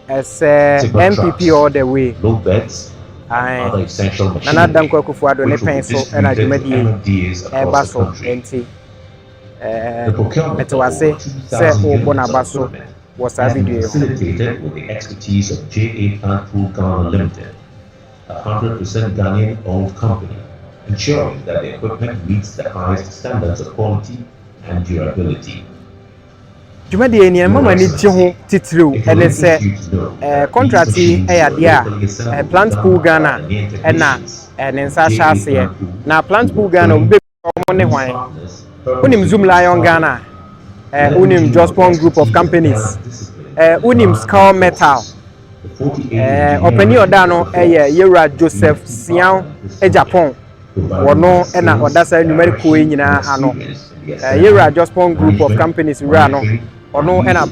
S4: as MPP all the way.
S8: Load beds, other essential machinery,
S4: Nana Akufo Addo pencil and I
S8: MMDAs across the country. The procurement of was facilitated with the expertise of JA Plant Pool Ghana Limited, a 100% Ghanaian owned company, ensuring that the equipment meets the highest standards of quality and durability.
S4: Jumadi ni mama ni jihu titru ene se contract Plant Pool Ghana ena nensa shase na Plant Pool Ghana be omo ne hwan unim Zoom Lion Ghana unim Jospon group of companies unim Skull Metal openi oda no Yera Joseph Sian Japan wono ena oda sa numerical nyina ano Yera Jospon group of companies ra no ono ena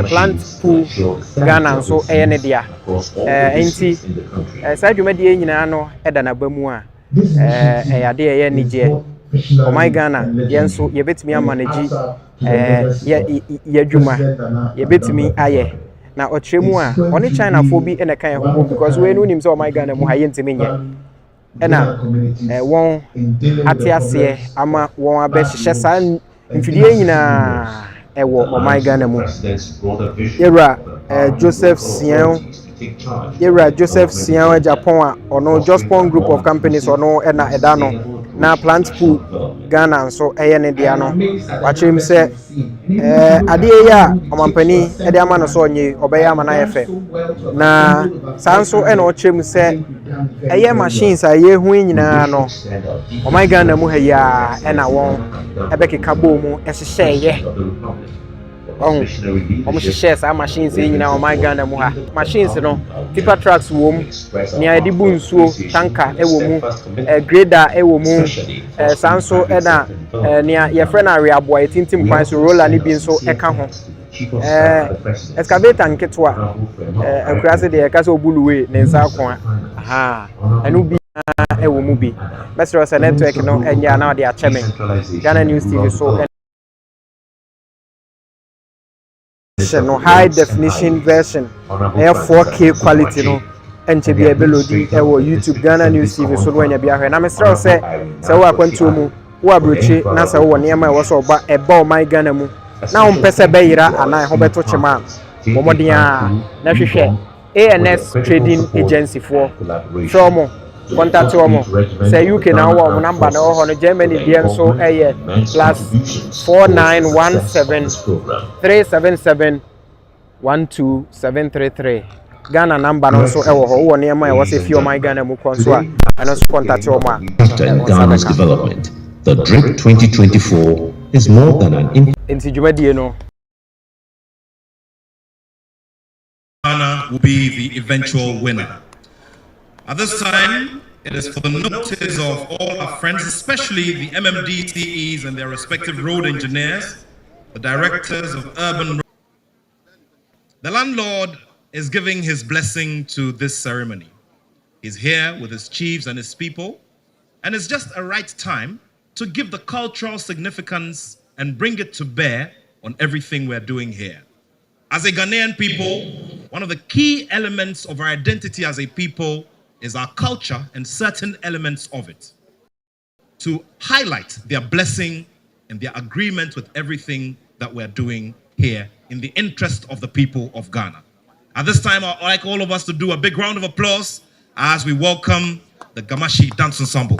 S4: Plant Pool Ghana so ne dia enti sa dwumade nyina no eda na bamu a ade nije oh my Ghana yenso yebetimi amanage yadwuma yebetimi aye na ochiremu a oni China fo bi ene kan ho because we no nim say oh my Ghana mu ha yentimi nye ena won atiase ama won abehye sa mfidie nyina ewo oh my Ghana mu Yera Joseph Sian Japan ono Jospon group of companies ono ena edano na Plant Pool Ghana so ne dia no wachim se ade ya omampani ede ama no so onye obeya ama na yefe na sanso ena ochem se machines aye hu nyina no o my Ghana mu ha ya ena won ebekeka bo mu ehye shares our machines in our my Ghana muha machines no tipper trucks wom ni adi bunsuo tanker e womu grader e womu sanso e na ni your friend are aboy tintim kwan so roller ni bi nso e ka ho excavator nketwa akurase de ka so buluwe ne nsa akon aha anu bi e womu bi mesro se network no enya na de acheme Ghana News TV so no high definition version 4K quality no enche bi ebelodi ewo YouTube Ghana News TV so wanya bi ahwe na mesra se wo akwantu mu wo abrochi na se wo niam e wo so ba eba o my Ghana mu na wo mpese be yira ana ho beto chema momodin a na hwehwe ANS Trading Agency for from contact omo say UK na wo number na ho no Germany dia so +4917 377 Ghana number no so ho wo ne ma e wo se fi o my Ghana mu kon so a and so contact omo
S8: Ghana's development. The DRIP 2024 is more than an
S4: intijumadi no
S2: Ghana Ghana will be the eventual winner. At this time, it is for the notice of all our friends, especially the MMDCEs and their respective road engineers, the directors of urban. The landlord is giving his blessing to this ceremony. He's here with his chiefs and his people, and it's just a right time to give the cultural significance and bring it to bear on everything we're doing here. As a Ghanaian people, one of the key elements of our identity as a people is our culture and certain elements of it. To highlight their blessing and their agreement with everything that we're doing here in the interest of the people of Ghana. At this time, I'd like all of us to do a big round of applause as we welcome the Gamashi Dance Ensemble.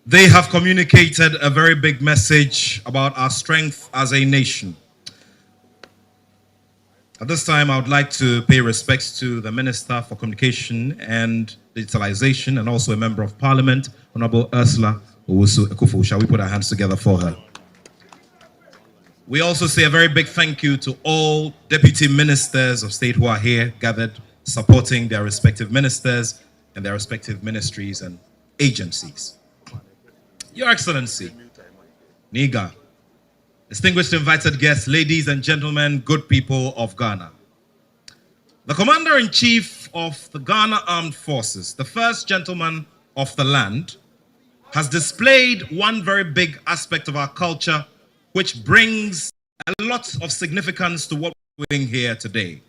S2: They have communicated a very big message about our strength as a nation. At this time, I would like to pay respects to the Minister for Communication and Digitalization and also a Member of Parliament, Honorable Ursula Akufo. Shall we put our hands together for her? We also say a very big thank you to all Deputy Ministers of State who are here gathered, supporting their respective ministers and their respective ministries and agencies. Your Excellency, Niga, distinguished invited guests, ladies and gentlemen, good people of Ghana. The Commander-in-Chief of the Ghana Armed Forces, the first gentleman of the land, has displayed one very big aspect of our culture, which brings a lot of significance to what we're doing here today.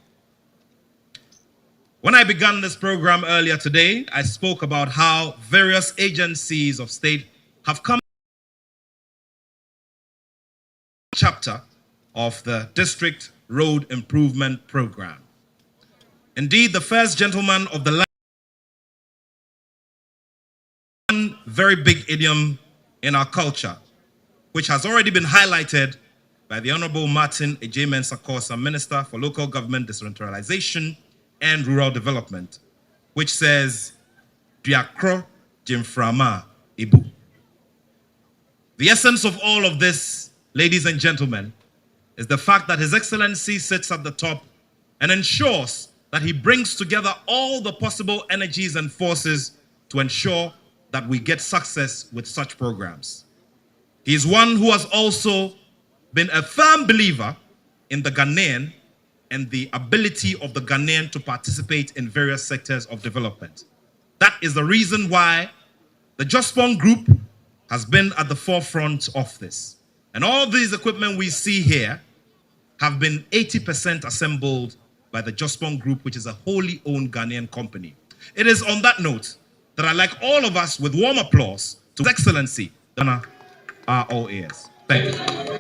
S2: When I began this program earlier today, I spoke about how various agencies of state have come chapter of the District Road Improvement Program. Indeed, the first gentleman of the land, one very big idiom in our culture, which has already been highlighted by the Honorable Martin Ejie-Mensah-Korsah, Minister for Local Government Decentralization and Rural Development, which says, Diakro Jimframa Ibu. The essence of all of this, ladies and gentlemen, is the fact that His Excellency sits at the top and ensures that he brings together all the possible energies and forces to ensure that we get success with such programs. He is one who has also been a firm believer in the Ghanaian and the ability of the Ghanaian to participate in various sectors of development. That is the reason why the Jospong Group has been at the forefront of this. And all these equipment we see here have been 80% assembled by the Jospong Group, which is a wholly owned Ghanaian company. It is on that note that I'd like all of us, with warm applause, to His Excellency, the Ghana are all ears. Thank you.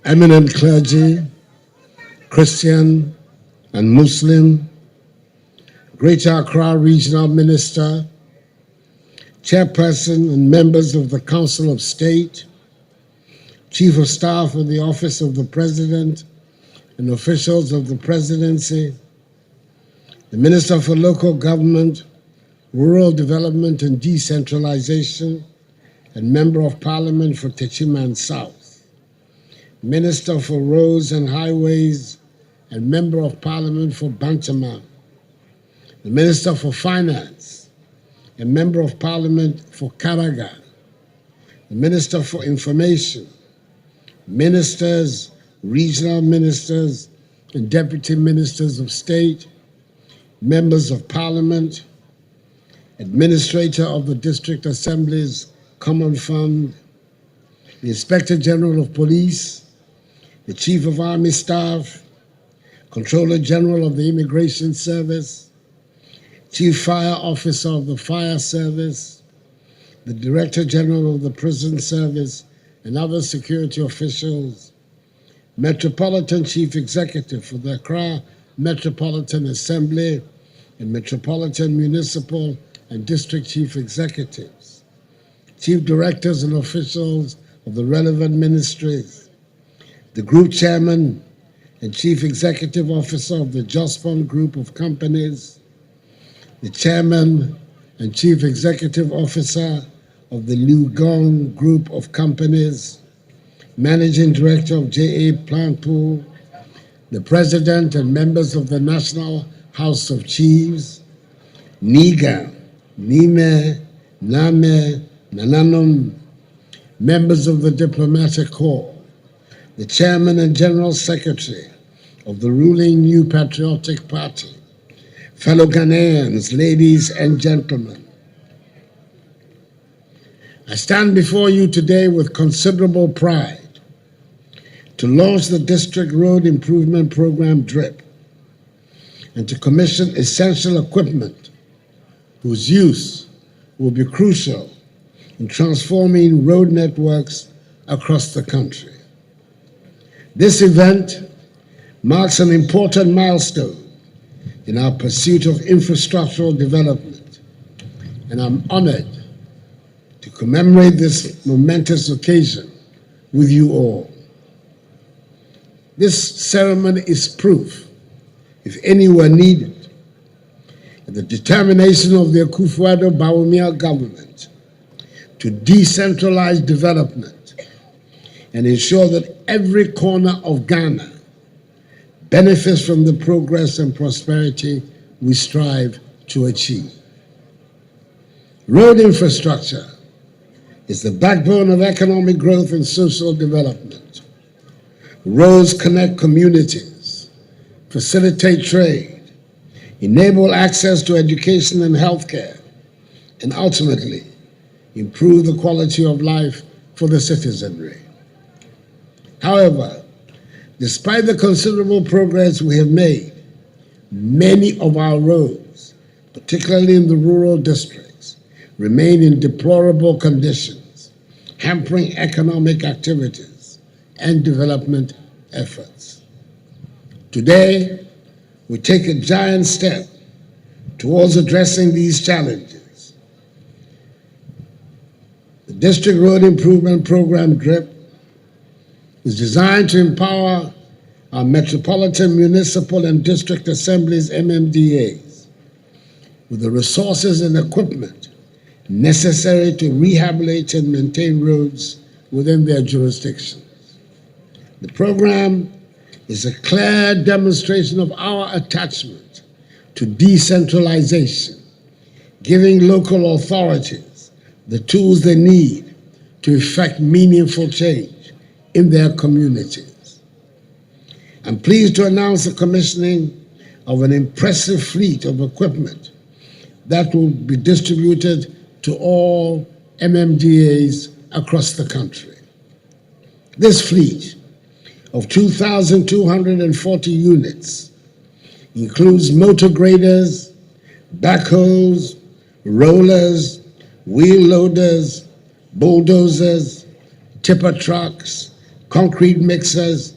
S9: Eminent clergy, Christian and Muslim, Greater Accra Regional Minister, Chairperson and members of the Council of State, Chief of Staff of the Office of the President and officials of the Presidency, the Minister for Local Government, Rural Development and Decentralization, and Member of Parliament for Techiman South, Minister for Roads and Highways and Member of Parliament for Banchaman, the Minister for Finance and Member of Parliament for Karaga, the Minister for Information, ministers, regional ministers, and deputy ministers of state, members of Parliament, Administrator of the District Assembly's Common Fund, the Inspector General of Police, the Chief of Army Staff, Controller General of the Immigration Service, Chief Fire Officer of the Fire Service, the Director General of the Prison Service, and other security officials, Metropolitan Chief Executive for the Accra Metropolitan Assembly, and Metropolitan Municipal and District Chief Executives, Chief Directors and officials of the relevant ministries, the Group Chairman and Chief Executive Officer of the Jospong Group of Companies, the Chairman and Chief Executive Officer of the Lugong Group of Companies, Managing Director of JA Plant Pool, the President and members of the National House of Chiefs, NIGA, NIME, NAME, NANANUM, members of the Diplomatic Corps, the Chairman and General Secretary of the ruling New Patriotic Party, fellow Ghanaians, ladies and gentlemen, I stand before you today with considerable pride to launch the District Road Improvement Program DRIP and to commission essential equipment whose use will be crucial in transforming road networks across the country. This event marks an important milestone in our pursuit of infrastructural development, and I'm honored to commemorate this momentous occasion with you all. This ceremony is proof, if any were needed, of the determination of the Akufo Addo government to decentralize development and ensure that every corner of Ghana benefits from the progress and prosperity we strive to achieve. Road infrastructure is the backbone of economic growth and social development. Roads connect communities, facilitate trade, enable access to education and healthcare, and ultimately improve the quality of life for the citizenry. However, despite the considerable progress we have made, many of our roads, particularly in the rural districts, remain in deplorable conditions, hampering economic activities and development efforts. Today, we take a giant step towards addressing these challenges. The District Road Improvement Program, DRIP, is designed to empower our metropolitan, municipal, and district assemblies, MMDAs, with the resources and equipment necessary to rehabilitate and maintain roads within their jurisdictions. The program is a clear demonstration of our attachment to decentralization, giving local authorities the tools they need to effect meaningful change in their communities. I'm pleased to announce the commissioning of an impressive fleet of equipment that will be distributed to all MMDAs across the country. This fleet of 2,240 units includes motor graders, backhoes, rollers, wheel loaders, bulldozers, tipper trucks, concrete mixers,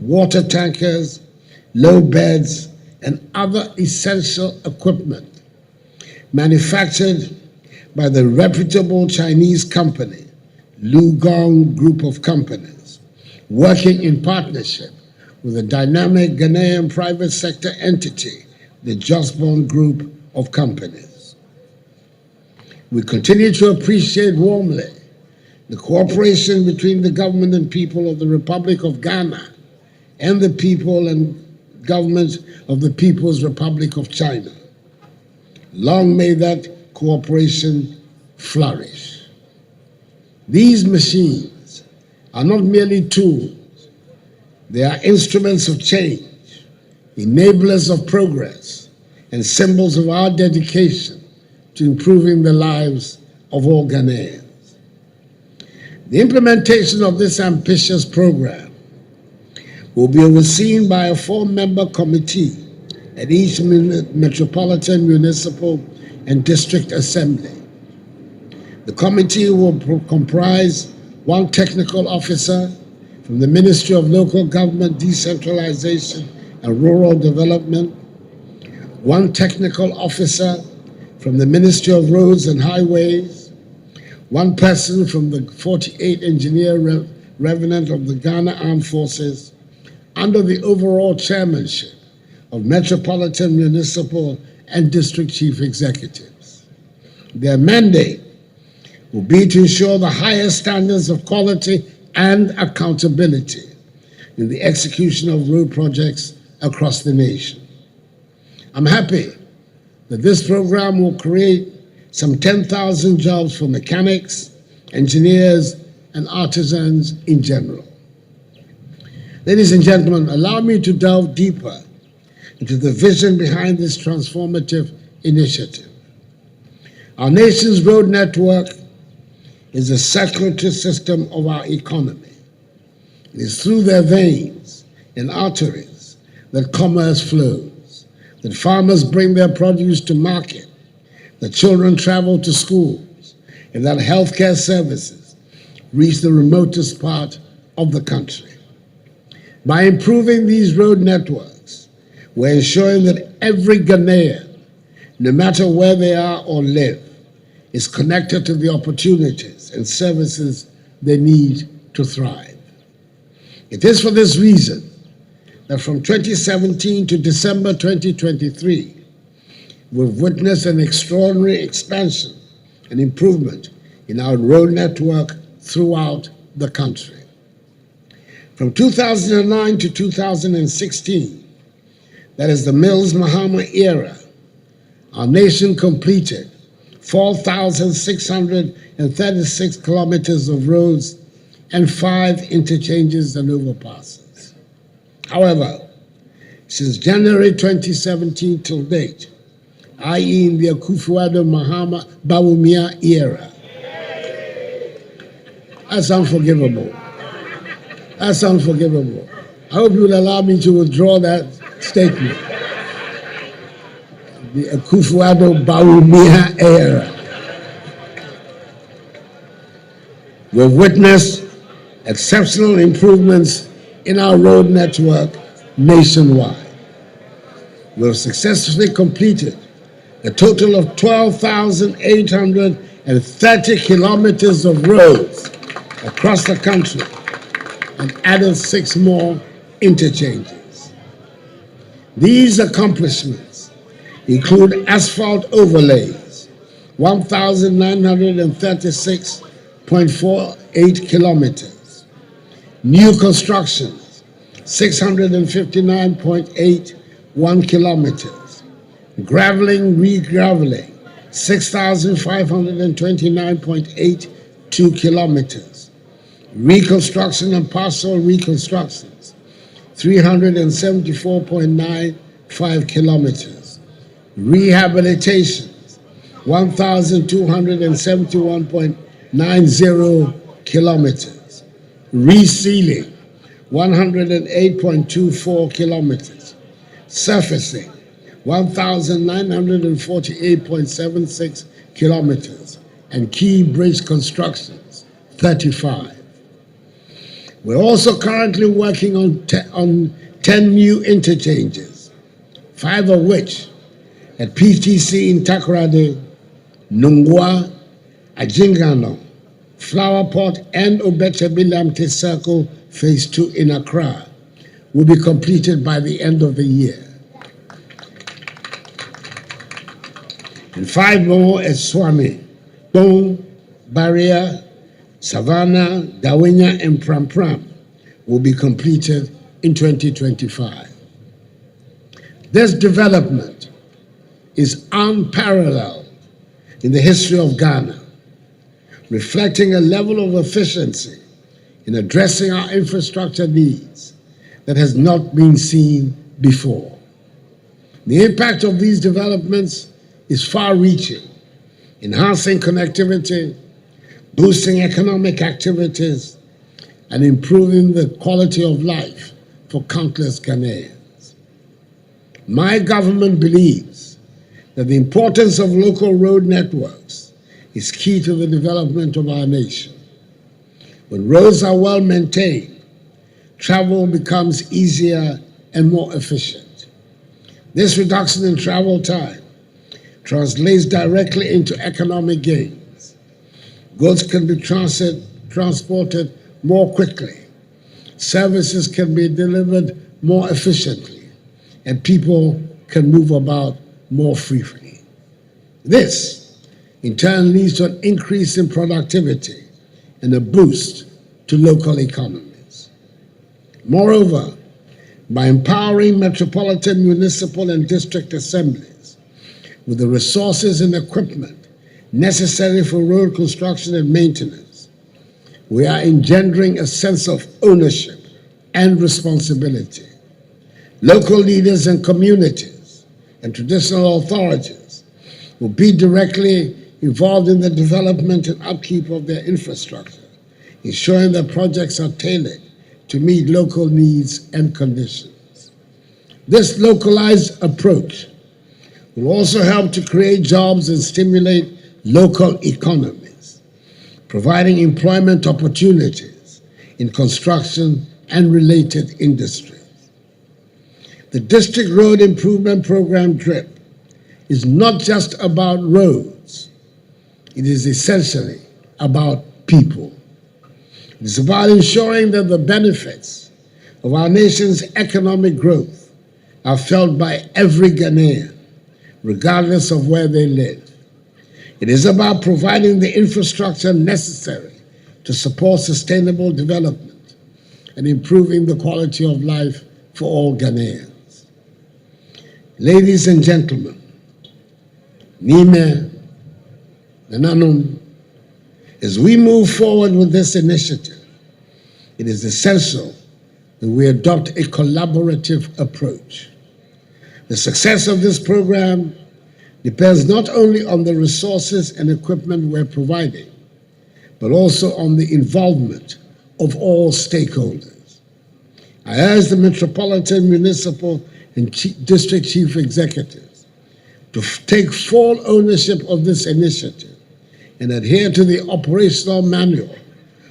S9: water tankers, low beds, and other essential equipment manufactured by the reputable Chinese company, Lugong Group of Companies, working in partnership with a dynamic Ghanaian private sector entity, the Josbon Group of Companies. We continue to appreciate warmly the cooperation between the government and people of the Republic of Ghana and the people and government of the People's Republic of China. Long may that cooperation flourish. These machines are not merely tools, they are instruments of change, enablers of progress, and symbols of our dedication to improving the lives of all Ghanaians. The implementation of this ambitious program will be overseen by a 4-member committee at each metropolitan, municipal, and district assembly. The committee will comprise one technical officer from the Ministry of Local Government, Decentralization, and Rural Development, one technical officer from the Ministry of Roads and Highways, one person from the 48 Engineer Revenant of the Ghana Armed Forces, under the overall chairmanship of Metropolitan, Municipal, and District Chief Executives. Their mandate will be to ensure the highest standards of quality and accountability in the execution of road projects across the nation. I'm happy that this program will create some 10,000 jobs for mechanics, engineers, and artisans in general. Ladies and gentlemen, allow me to delve deeper into the vision behind this transformative initiative. Our nation's road network is a circulatory system of our economy. It is through their veins and arteries that commerce flows, that farmers bring their produce to market, that children travel to schools, and that healthcare services reach the remotest part of the country. By improving these road networks, we're ensuring that every Ghanaian, no matter where they are or live, is connected to the opportunities and services they need to thrive. It is for this reason that from 2017 to December 2023, we've witnessed an extraordinary expansion and improvement in our road network throughout the country. From 2009 to 2016, that is the Mills Mahama era, our nation completed 4,636 kilometers of roads, and 5 interchanges and overpasses. However, since January 2017 till date, i.e. in the Akufo Addo Bawumia era, that's unforgivable. That's unforgivable. I hope you will allow me to withdraw that statement. The Akufo Addo Bawumia era. We've witnessed exceptional improvements in our road network nationwide. We've successfully completed a total of 12,830 kilometers of roads across the country and added 6 more interchanges. These accomplishments include asphalt overlays, 1,936.48 kilometers, new constructions, 659.81 kilometers, graveling, re-graveling, 6,529.82 kilometers, reconstruction and partial reconstructions, 374.95 kilometers, rehabilitations, 1,271.90 kilometers, resealing, 108.24 kilometers, surfacing, 1,948.76 kilometers, and key bridge constructions, 35. We're also currently working on 10 new interchanges, 5 of which at PTC in Takoradi, Nungwa, Ajingano, Flower Pot, and Obechebilamte Circle Phase 2 in Accra will be completed by the end of the year. And 5 more at Swami, Bone, Barrier, Savannah, Dawinya, and Pram Pram will be completed in 2025. This development is unparalleled in the history of Ghana, reflecting a level of efficiency in addressing our infrastructure needs that has not been seen before. The impact of these developments is far-reaching, enhancing connectivity, boosting economic activities, and improving the quality of life for countless Ghanaians. My government believes that the importance of local road networks is key to the development of our nation. When roads are well maintained, travel becomes easier and more efficient. This reduction in travel time translates directly into economic gains. Goods can be transported more quickly, services can be delivered more efficiently, and people can move about more freely. This, in turn, leads to an increase in productivity and a boost to local economies. Moreover, by empowering metropolitan, municipal, and district assemblies with the resources and equipment necessary for road construction and maintenance, we are engendering a sense of ownership and responsibility. Local leaders and communities and traditional authorities will be directly involved in the development and upkeep of their infrastructure, ensuring that projects are tailored to meet local needs and conditions. This localized approach will also help to create jobs and stimulate local economies, providing employment opportunities in construction and related industries. The District Road Improvement Program, DRIP, is not just about roads. It is essentially about people. It is about ensuring that the benefits of our nation's economic growth are felt by every Ghanaian, regardless of where they live. It is about providing the infrastructure necessary to support sustainable development and improving the quality of life for all Ghanaians. Ladies and gentlemen, Nime, Nananum, as we move forward with this initiative, it is essential that we adopt a collaborative approach. The success of this program depends not only on the resources and equipment we're providing, but also on the involvement of all stakeholders. I urge the Metropolitan, Municipal, and District Chief Executives to take full ownership of this initiative and adhere to the operational manual,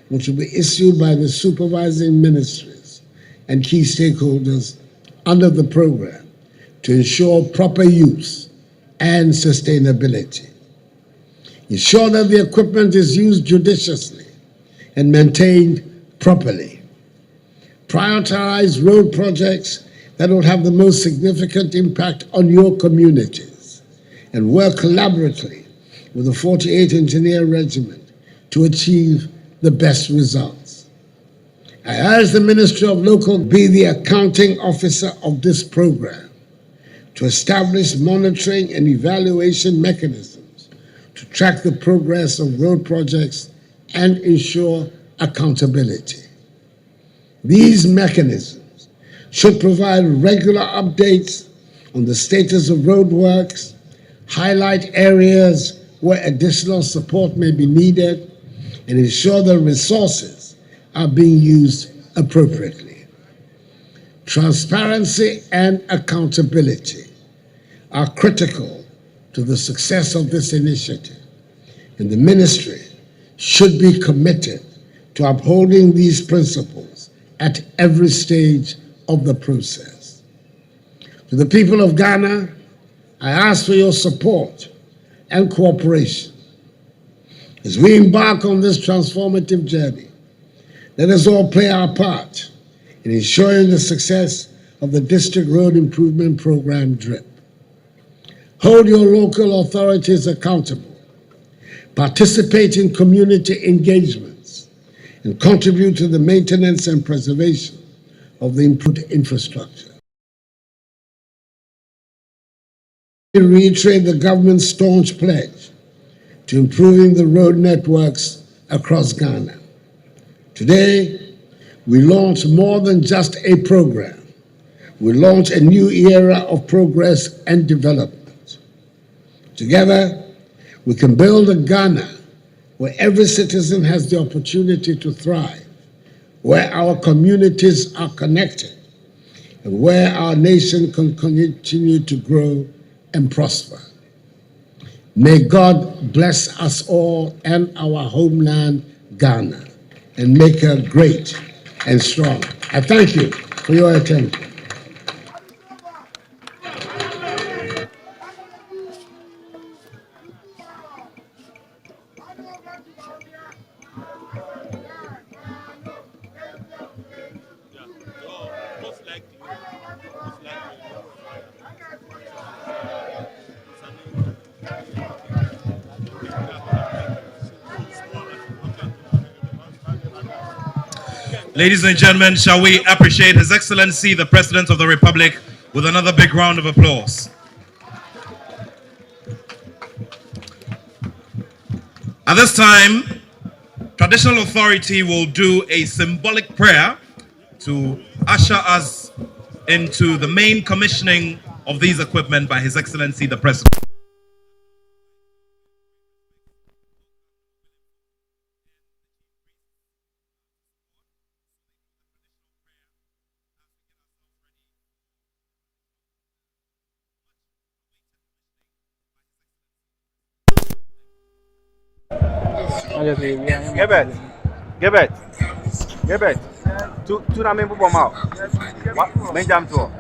S9: which will be issued by the supervising ministries and key stakeholders under the program to ensure proper use and sustainability. Ensure that the equipment is used judiciously and maintained properly. Prioritize road projects that will have the most significant impact on your communities and work collaboratively with the 48 Engineer Regiment to achieve the best results. I urge the Ministry of Local be the accounting officer of this program to establish monitoring and evaluation mechanisms to track the progress of road projects and ensure accountability. These mechanisms should provide regular updates on the status of roadworks, highlight areas where additional support may be needed, and ensure that resources are being used appropriately. Transparency and accountability are critical to the success of this initiative, and the ministry should be committed to upholding these principles at every stage of the process. To the people of Ghana, I ask for your support and cooperation. As we embark on this transformative journey, let us all play our part in ensuring the success of the District Road Improvement Program DRIP. Hold your local authorities accountable, participate in community engagements, and contribute to the maintenance and preservation of the improved infrastructure. We reiterate the government's staunch pledge to improving the road networks across Ghana. Today, we launch more than just a program. We launch a new era of progress and development. Together, we can build a Ghana where every citizen has the opportunity to thrive, where our communities are connected, and where our nation can continue to grow and prosper. May God bless us all and our homeland, Ghana, and make her great and strong. I thank you for your attention.
S2: Ladies and gentlemen, shall we appreciate His Excellency, the President of the Republic, with another big round of applause. At this time, Traditional Authority will do a symbolic prayer to usher us into the main commissioning of these equipment by His Excellency, the President.
S10: Give it. Two na me bubo ma. What? Me jam to.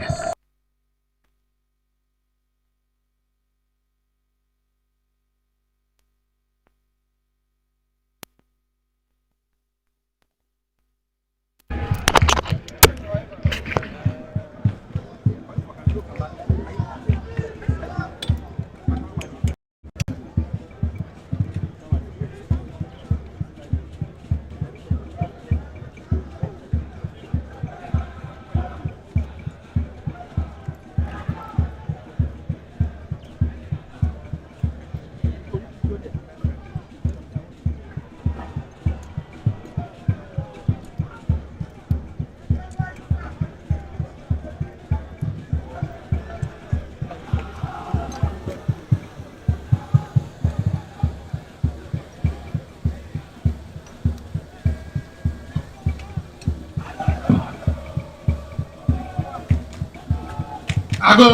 S11: Ago.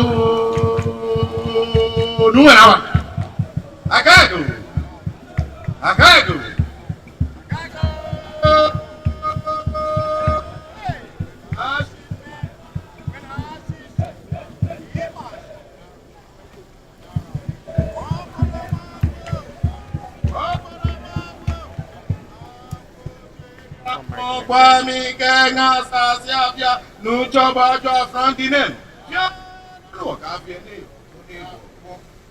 S11: No one hour. Agago. Agago. Kwami Kenya Sasia no job of Frankinem. Look, I've been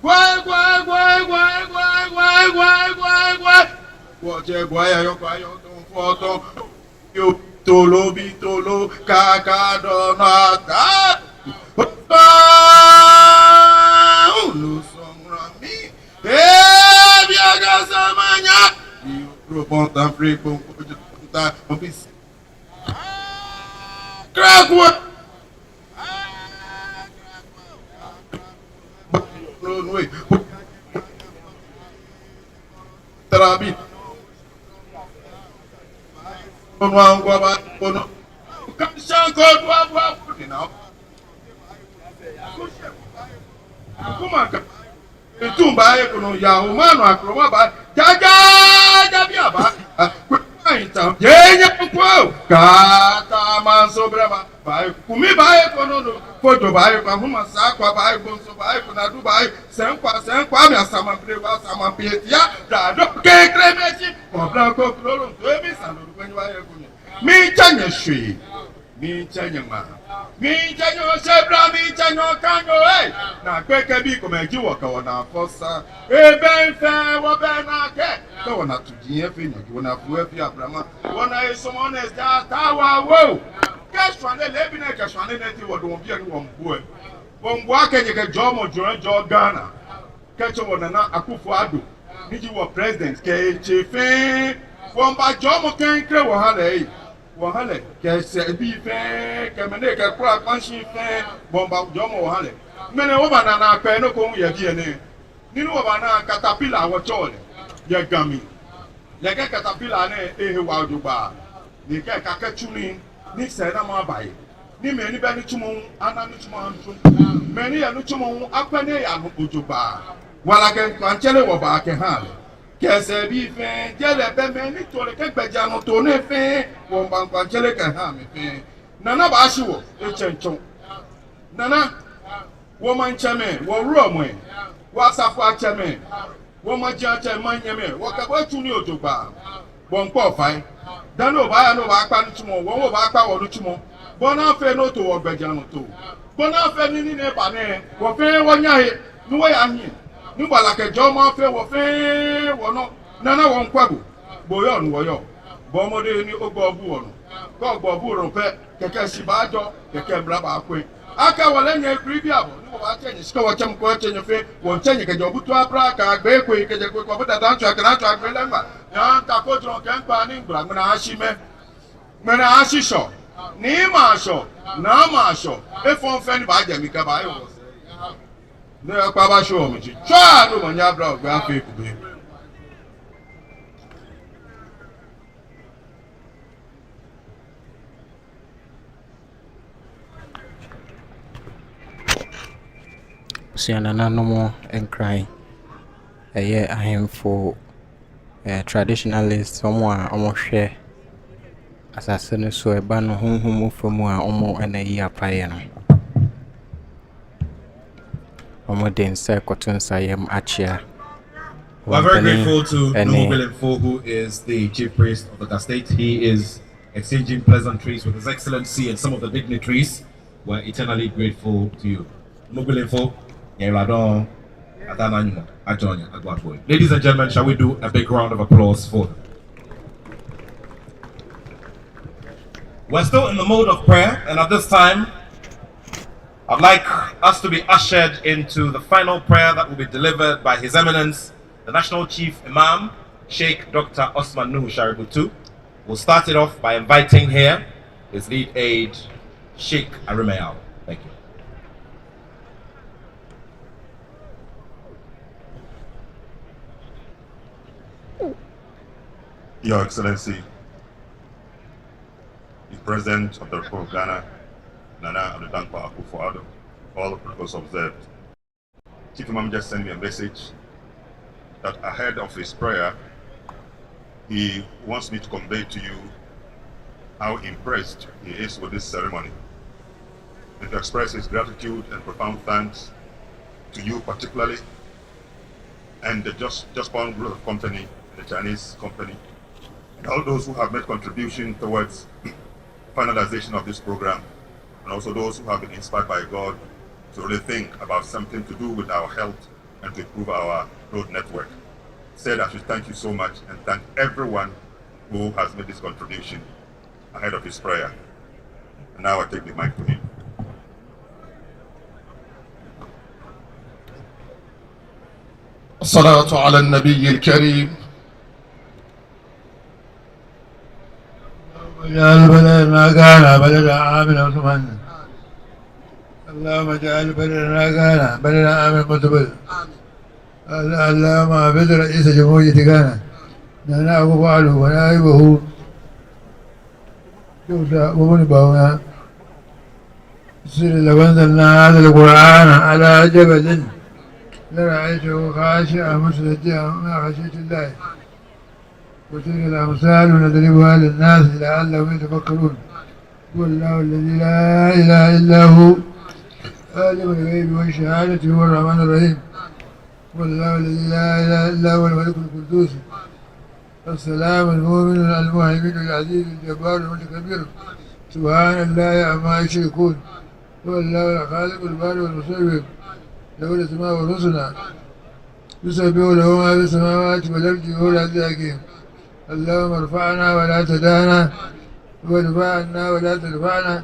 S11: why. What a guayo don't photo. You tolo bitolo, cacado not that. No song me. Hey, Biaga Samanya. You propon and free that office. Crack what? No way. Terapi. One go come shank go now. Come on. Tumba e kono ya o manu akroma ba. Jaja biaba. Yenya kwa kata manso brema bai kumi bai kono no foto bai kwa huma sakwa bai bonso bai kuna du bai senkwa mi asama brewa asama pietia da do ke kremechi ko blanco kloro to emi salo du kwenye bai kono mi chanye shwi mi chanye ma mi chanyo sebra mi chanyo kanyo na kweke bi ko meji wo ka wona fosa ben fe wo be na ke so wona tudie fe na ki wona fu efi abrama wona someone is just tawa wo kashwane lebi na kashwane na ti wo do bi ani wo mbu e wo mbu akenye ke jomo jo Ghana kecho wona na Akufo Addo niji wo president ke chefe wo mba jomo kenkre wo hale wahale kese bi fe kemene ke kura kwanshi fe bomba jomo wahale mene wo bana na pe no ko ye bi ene ninu wo bana caterpillar wo chole ye gami ye ke caterpillar ne ehe wa odugba ni ke ka ketuni ni se na ma baye ni me ni be ni tumu ana ni tumu antu me ni ya ni tumu apane ya no odugba wala ke kwanchele wo ba ke hale kese bi fe jele be me ni tole ke gbeja no to ne fe wo mbankwa jele ke ha me fe nana ba shi wo echenchon nana wo man cheme wo ro mo wo safu acheme wo ma ja che man nyeme wo ka bo tu ni ojogba bo npo fai dan no ba ya no ba pa ni tumo wo ba pa wo no tumo bo na fe no to wo gbeja no to bo na fe ni ne ba ne wo fe wo nya he ni wo ya hin ni bala ke jo ma fe wo no nana won kwago boyo nu yo bo mode ni ogbo bu wonu ko ogbo bu ro pe keke si ba jo keke bra ba kwe aka wala nya ekri bi abo ni ba chenye sika wa chem ko chenye fe won chenye ke jo butu abra ka gbe kwe ke je kwe ko buta dan chwa kana chwa gbe lemba ya ta ko jo ke npa ni ngbra mena ashi me mena ashi sho ni ma sho na ma sho e fon fe ni ba je mi ka ba yo ne akwa ba show mi chi twa no manya bra ogba afa ekube.
S4: Siana no more and crying. A year I am for traditionalists, someone almost share as I said, so a ban home from more and a year prior. Omodin Circotons, I am Achia.
S2: We're very grateful to Noble Info, who is the chief priest of the state. He is exchanging pleasantries with His Excellency and some of the dignitaries. We're eternally grateful to you. Noble Info. Ladies and gentlemen, shall we do a big round of applause for them? We're still in the mode of prayer, and at this time, I'd like us to be ushered into the final prayer that will be delivered by His Eminence, the National Chief Imam, Sheikh Dr. Osman Nuhu Shaributu. We'll start it off by inviting here his lead aide, Sheikh Arimayal. Thank you.
S12: Your Excellency, the President of the Republic of Ghana, Nana Akufo Addo,
S11: all the protocols observed. Chief Imam just sent me a message that ahead of his prayer, he wants me to convey to you how impressed he is with this ceremony, and to express his gratitude and profound thanks to you particularly, and the Just One Group of Company, the Chinese company, and all those who have made contribution towards finalization of this program, and also those who have been inspired by God to really think about something to do with our health and to improve our road network. Said I should thank you so much and thank everyone who has made this contribution ahead of his prayer. And now I take the mic to him.
S12: الصلاة على النبي الكريم. اجعل بلدنا كان بلدا آمنا مطمئنا. اللهم اجعل بلدنا كان بلدا آمنا مطمئنا. اللهم اعبد رئيس جمهورية غانا نانا أكوفو أدو ونائبه جوزا وبني باونا. سر لو أنزلنا هذا القرآن على جبل لرأيته خاشعا متصدعا من خشية الله. وتلك الأمثال نضربها للناس لعلهم يتفكرون. هو الله الذي لا إله إلا هو عالم الغيب والشهادة هو الرحمن الرحيم. هو الله الذي لا إله إلا هو الملك القدوس السلام المؤمن المهيمن العزيز الجبار المتكبر سبحان الله عما يشركون. هو الله الخالق البارئ والمصور له الأسماء والحسنى يسبح له ما في السماوات والأرض وهو العزيز الحكيم. اللهم ارفعنا ولا تدعنا وارفع عنا ولا ترفعنا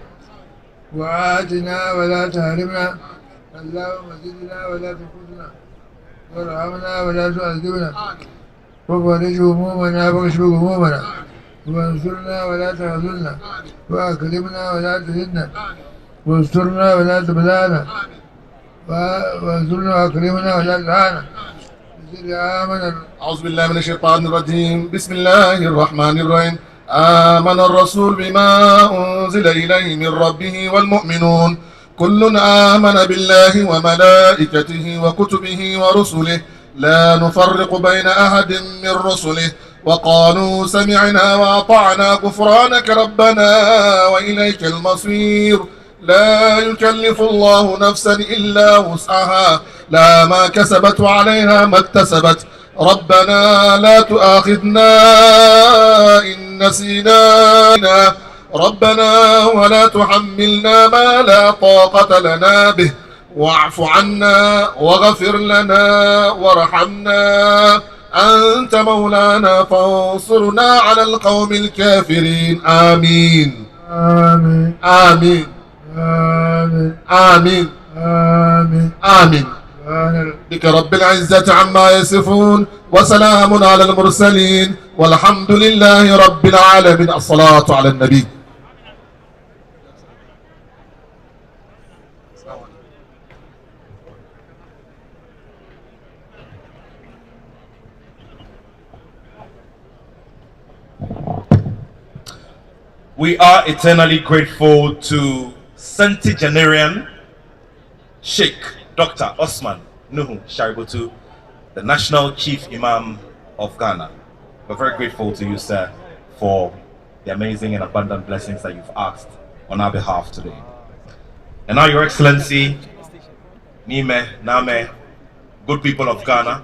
S12: وآتنا ولا تحرمنا. اللهم زدنا ولا تنقصنا وارحمنا ولا تعذبنا وفرج همومنا واكشف همومنا وانصرنا ولا تخذلنا وأكرمنا ولا تهنا واسترنا ولا تبلانا وانصرنا وأكرمنا ولا تهانا.
S13: أعوذ بالله من الشيطان الرجيم. بسم الله الرحمن الرحيم. آمن الرسول بما أنزل إليه من ربه والمؤمنون كل آمن بالله وملائكته وكتبه ورسله لا نفرق بين أحد من رسله وقالوا سمعنا وأطعنا غفرانك ربنا وإليك المصير. لا يكلف الله نفسا إلا وسعها لا ما كسبت وعليها ما اكتسبت. ربنا لا تؤاخذنا إن نسينا ربنا ولا تحملنا ما لا طاقة لنا به واعف عنا واغفر لنا وارحمنا أنت مولانا فانصرنا على القوم الكافرين. آمين
S12: آمين
S13: آمين
S12: آمين
S13: آمين
S12: آمين
S13: آمين. بك رب العزة عما يصفون وسلام على المرسلين والحمد لله رب العالمين. الصلاة على النبي.
S2: We are eternally grateful to Centenarian Sheikh Dr. Osman Nuhu Shaributu, the National Chief Imam of Ghana. We're very grateful to you, sir, for the amazing and abundant blessings that you've asked on our behalf today. And now, Your Excellency, Nime, Name, good people of Ghana,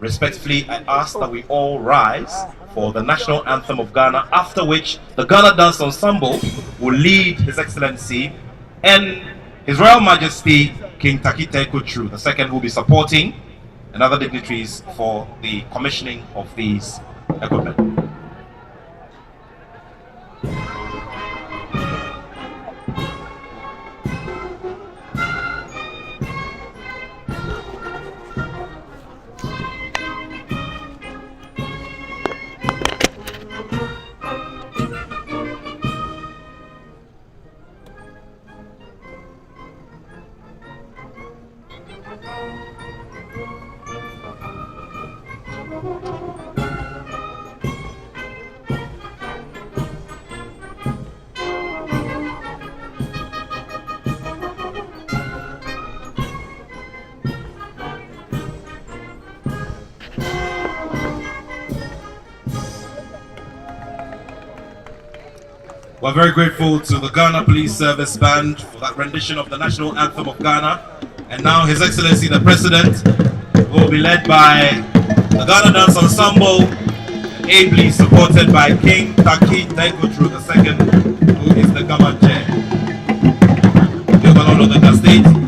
S2: respectfully, I ask that we all rise for the national anthem of Ghana, after which the Ghana Dance Ensemble will lead His Excellency and His Royal Majesty King Takite Kutru II will be supporting, and other dignitaries for the commissioning of these equipment. We're very grateful to the Ghana Police Service Band for that rendition of the national anthem of Ghana. And now His Excellency the President will be led by the Ghana Dance Ensemble, ably supported by King Taki Taikotru II, who is the Gamanje. Give a lot of the state.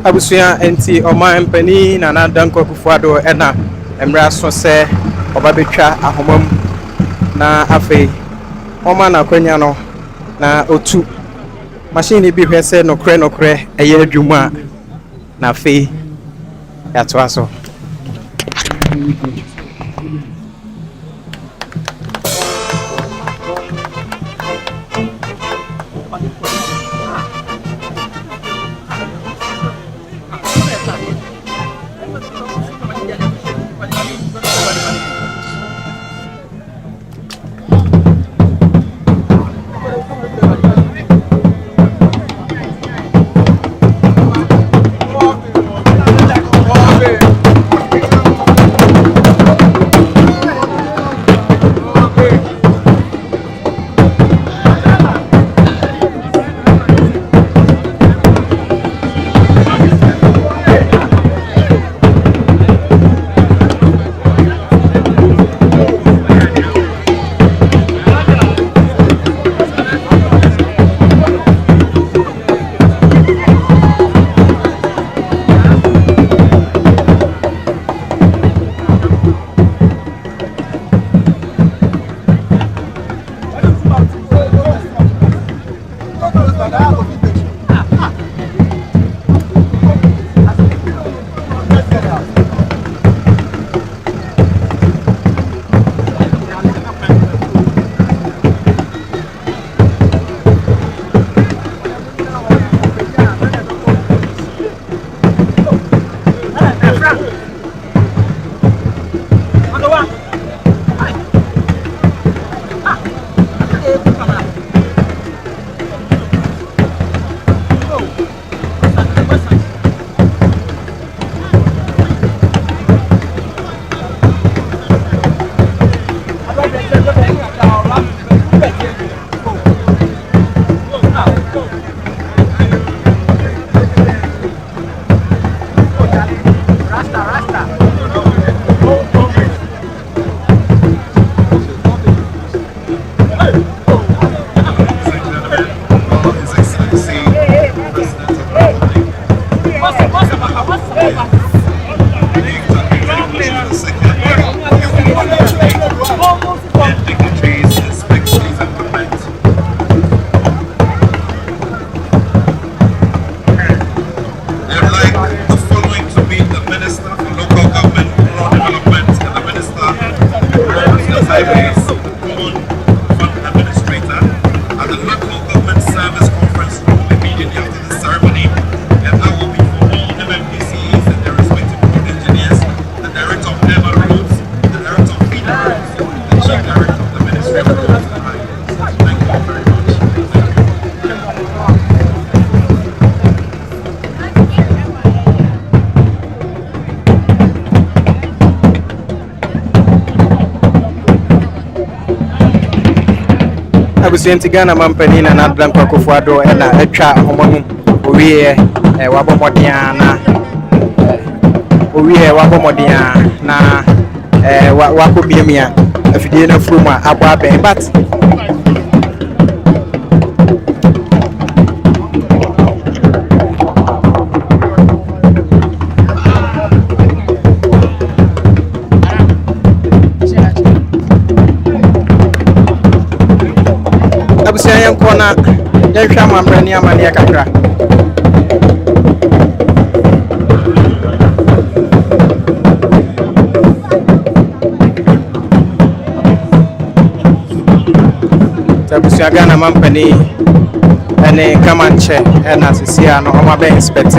S4: Abusua enti Oman Mpani Nana Danko Akufo Addo ena emra so se oba betwa ahomam na afei Oma na kwanya no na otu machine bi hwese nokre eye adwuma na afei yato aso Abusenti Ghana Mampani na Addo Akufo Addo na atwa homamu owie wabomodia na owie wabomodia na wakobiemia afidie na fruma abo aben but abusia kona yahwa mamrani amane kakra abusia Ghana Mampani ene kamanche na sisia no oma be inspect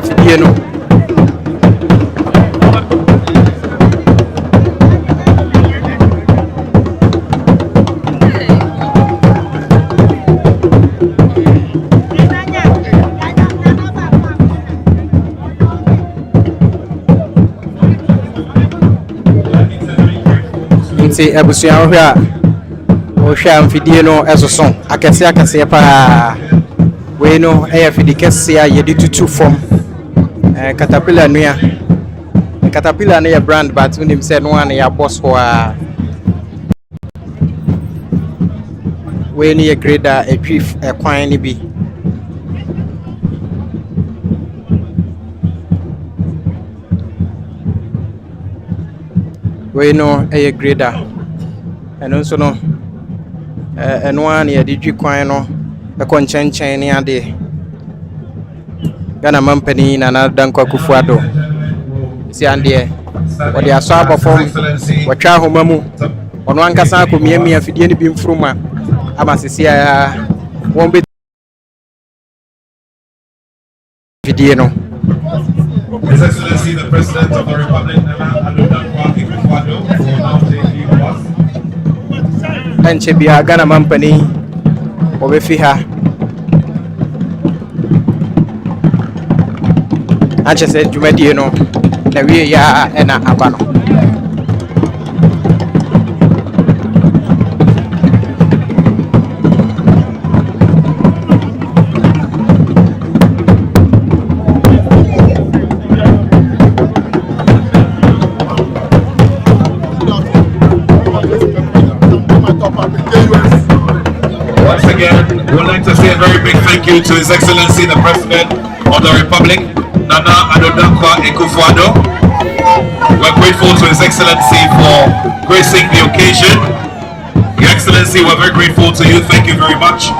S4: fidie no nti abusia ohwa amfidie no esoso akese pa we no fidikese ya yedi tutu form caterpillar no ya brand but unim se no an ya boss ho a we ni grader etwif kwan ni bi we no grader eno so no eno an ya didwi kwan no ekonchenchen ni ade Ghana Mampani na Addo Akufo Addo si ande odi aso abofom watwa homamu ono ankasa akomiamia fidie ni bi mfruma ama sisia ya won fidie no
S2: His Excellency the President of the Republic, Akufo Addo, will now take leave of us.
S4: Enche bia Ghana Mampani obefi ha ache se dwumadie no na wie ya ena aba no
S2: Once again, we would like to say a very big thank you to His Excellency the President of the Republic, Nana Addo Akufo Addo. We're grateful to His Excellency for gracing the occasion. Your Excellency, we're very grateful to you. Thank you very much.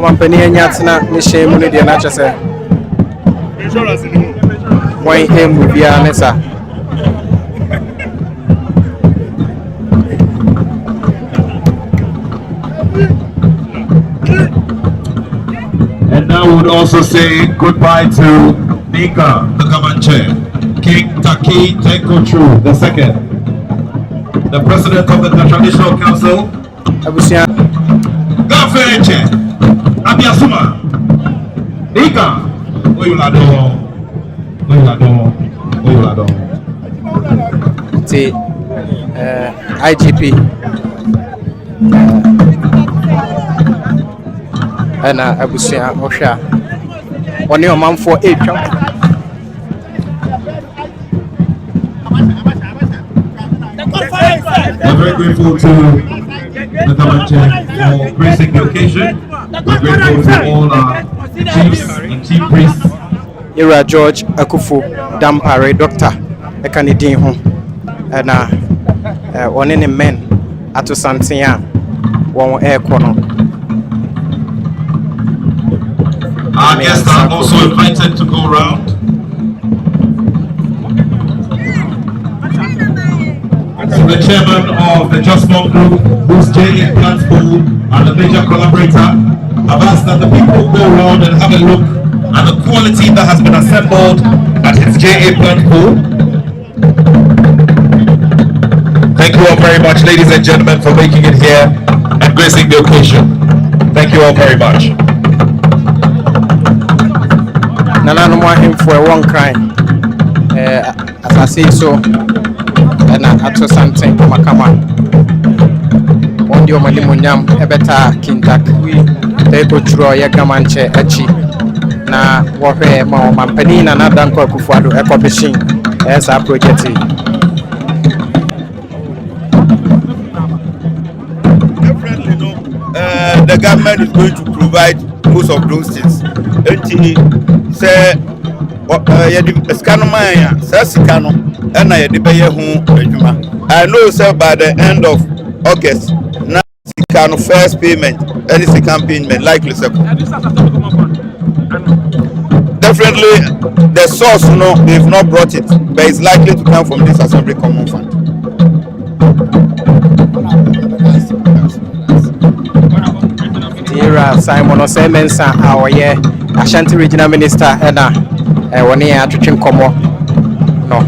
S4: Mampani enyatsena ni shemu ni de na chese why emu bia nesa
S2: And now we would also say goodbye to Nika, the Kamanche, King Taki Tenkochu II, the President of the Traditional Council,
S4: abusia
S2: Gafeche, Abiasuma, Nika, Oyulado,
S4: ti IGP ana abusia ohwa oni omanfo etwa
S2: We're very grateful to the Kamanche for gracing the occasion. We're grateful to all our chiefs and chief priests.
S4: Ira George Akufo Dampare Doctor ekanidin ho na one ne men ato santen a won ekono.
S2: Our guests are also invited to go round. to the chairman of the Just One Group, who's JA Plans Pool and a major collaborator. I've asked that the people go around and have a look at the quality that has been assembled at his JA Plans Pool. Thank you all very much, ladies and gentlemen, for making it here and gracing the occasion. Thank you all very much.
S4: Nana no more him for one crime. As I say so, and I to something from a come on. One day, my limunyam, a better kintak. They go through a gamanche, echi. Na wahe ma mampeni na danko Akufo Addo ekobishin as a project.
S10: Definitely, no. The government is going to provide most of those things. Say, I know, sir, by the end of August, now Sikano first payment, any second payment, likely, sir. Definitely, the source, no, they've not brought it, but it's likely to come from this Assembly Common Fund.
S4: Simon Osemensa, our Ashanti Regional Minister, and one year to Chinkomo. No.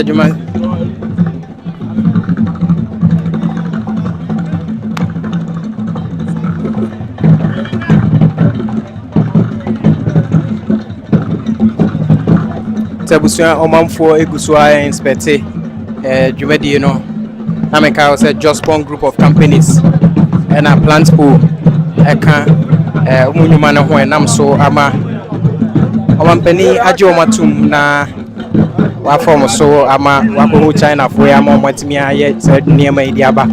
S4: Juma. Tabusua Omamfo Egusua inspecte Jumedi no Nameka was a Just One Group of companies and a plant pool eka umunyuma na ho nam so ama omampani aje omatum na wa form so ama wa China for ya mo matimi aye said niema idiaba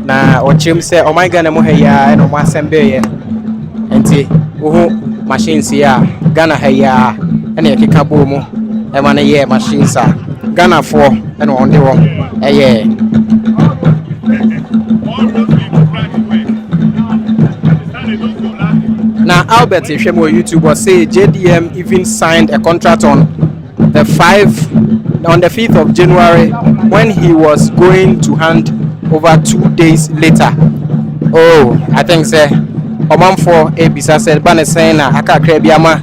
S4: na ochim se o my Ghana mo heya no masembe ye enti wo machines ya Ghana heya ene ekeka bo mu e ma na ye machines a Ghana for ene on de wo eye Now Albert Ishemo YouTube was say JDM even signed a contract on the 5th of January when he was going to hand over 2 days later. Oh, I think say Omanfo Ebisa said Banesena Akakre Biama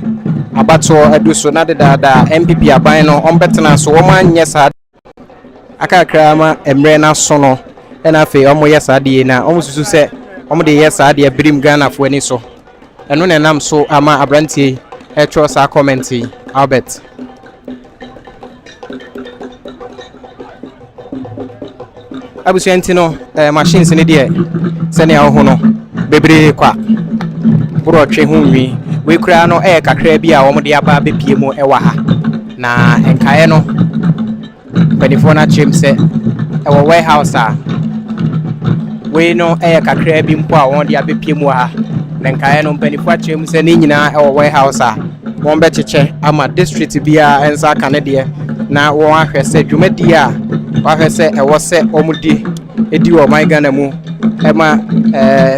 S4: Abato Eduso na da MPP aban no ombetena so woman yesa Akakrama Emrena Sono na afi omo yesa de na omo susu se omo de yesa de brim Ghana fo ani so eno na nam so ama abrantie e tro sa comment Albert abusuanti no machines ne de se ne aho no bebre kwa bro twe ho nwi we kura no kakra bi a omo de aba bepie mu e wa ha na enkae no penifo na chem se e wo warehouse a we no kakra bi mpo a won de abepie mu ha na enkae no penifo chem se ne nyina e wo warehouse a won be cheche ama district bi a ensa kane de na won ahwese dwumadi a wahwese e wo se omudi edi wo my Ghana mu ema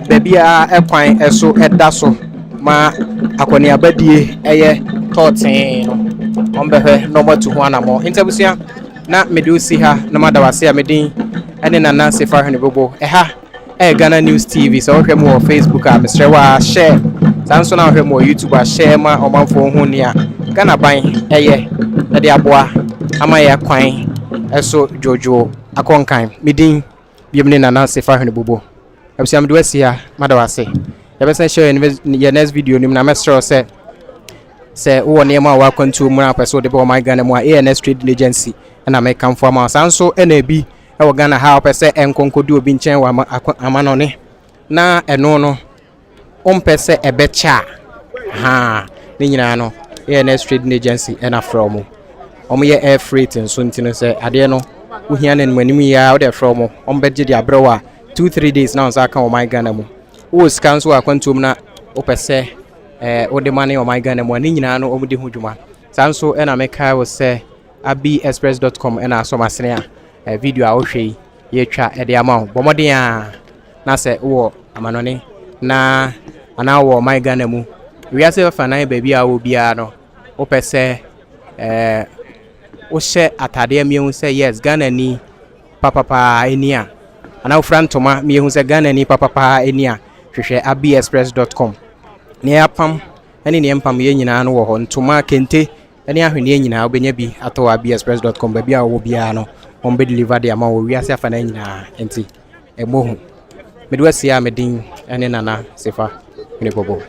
S4: baby a ekwan eso eda so ma akoni abadie eye 13 no ombehwe no matu ho anamo interbusia na medusi ha na madawase a medin ene na Nancy Farhane bobo ha Ghana News TV so hwem wo Facebook a Ministerial share sanso na hwem wo YouTube a share ma omanfo ho ni a Ghana ban eye de aboa ama ya kwan eso jojo akonkan medin biemne na Nancy Farhane bobo absiam do asia madawase yabesa share your next video nim na mesro se wo nema wa kwantu mu na peso de bo my Ghana mu a ANS Trading Agency na me kan for ma sanso na bi e wo Ghana ha opese enkonkodi obi nchen wa amanone na eno no ompese ebecha ha ni nyina no ANS Trading Agency na from omo ye air freight nso ntino se ade no wo hia na nmanim ya wo de from ombeje de abrewa 2-3 days now za kan o my Ghana mu wo scan so akwantum na opese o de money o my Ghana mu ani nyina no omudi hudwuma sanso na meka wo se abiexpress.com na so masene a video a wo hwe ye twa e de ama bomodin a na se wo amanone na ana wo my Ghana mu we ase fa nan baby a wo bia no opese wo she atade amihu se yes Ghana ni papa enia ana ufrantoma mihu se Ghana ni papa enia hwehwe abiexpress.com ne apam ene ne empam ye nyina no wo ho ntoma kente ene ahwene nyina obenya bi ato abiexpress.com ba bia wo bia no on be deliver de ama wo wiase afa na nyina enti emohu medwasia medin ene nana sefa ne bobo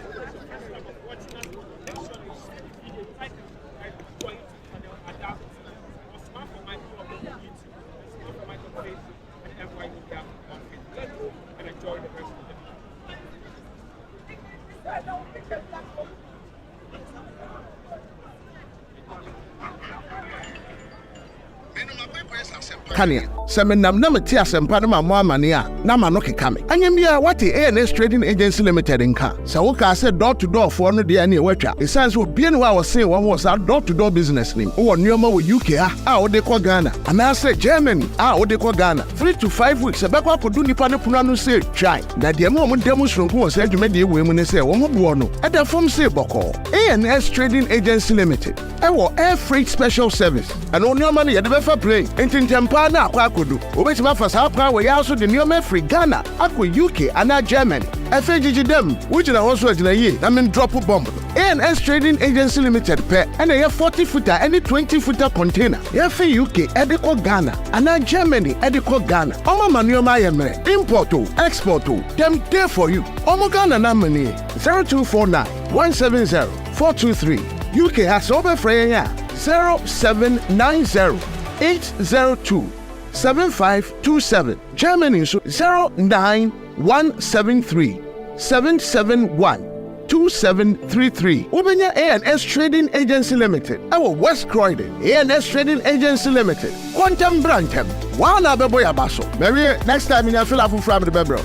S11: Kania, Seminam Namatia Sempanama Mamania, Namano Kikame. Anyamia, what the ANS Trading Agency Limited in car. Sawoka said door to door for no day any wecha. The signs will be what I was saying one was our door to door business name. Or Nyoma with UK, how they call Ghana. And I said Germany, how they call Ghana. 3 to 5 weeks, a back could do Nipano Punano say, try. That the moment demonstration was said you made the women say, one more at the form say Boko. ANS Trading Agency Limited. I will air freight special service. And on your money at the Befa play. And in Tempana, Kwakudu. Obeti for South we also the new free Ghana, Aku UK, and Germany. FAGG them, which are also in a year, I mean drop a bomb. ANS Trading Agency Limited pair, and a 40-footer, any 20-footer container. FA UK, Edico Ghana, and Germany, Edico Ghana. Oma Manuel Mayame, import to, export to, them there for you. Omo Ghana Namani, 0249 170 423. UK has over Freya 0790 802 7527. Germany 09173 771 2733. Ubenya ANS Trading Agency Limited. Our West Croydon ANS Trading Agency Limited. Quantum Brantem. Wana Beboya Basso. Maybe next time in a fill up from the Bebro.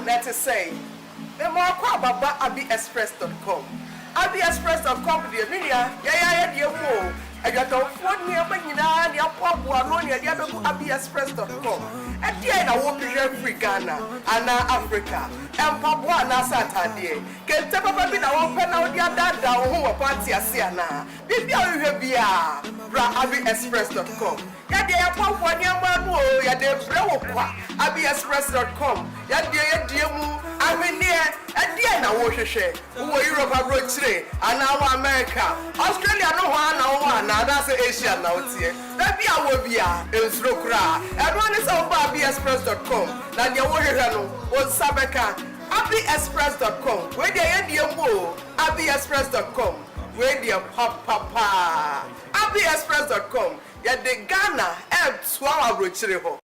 S14: Let us say, the more about abiexpress.com. abiexpress.com, the media, yeah, And you don't phone me up in your pop one at abiexpress.com. And then I won't be free Ghana and Africa. And Papua Saturday. Can tell me now open out your dad down home party Asiana. Maybe I will be abiexpress.com. Yadia Papua Yamano, Yadia Brewa, abiexpress.com. Yadia Diamu, I mean, and then I wash a share. Who Europe abroad today, and now America. Australia, no one, that's Asia now. Maybe I will be in Srokra. Everyone is on abiexpress.com. Now you will Sabeka. abiexpress.com. Where they end your mo, abiexpress.com. Where they papa. abiexpress.com. Yet the Ghana help swallow Rochero.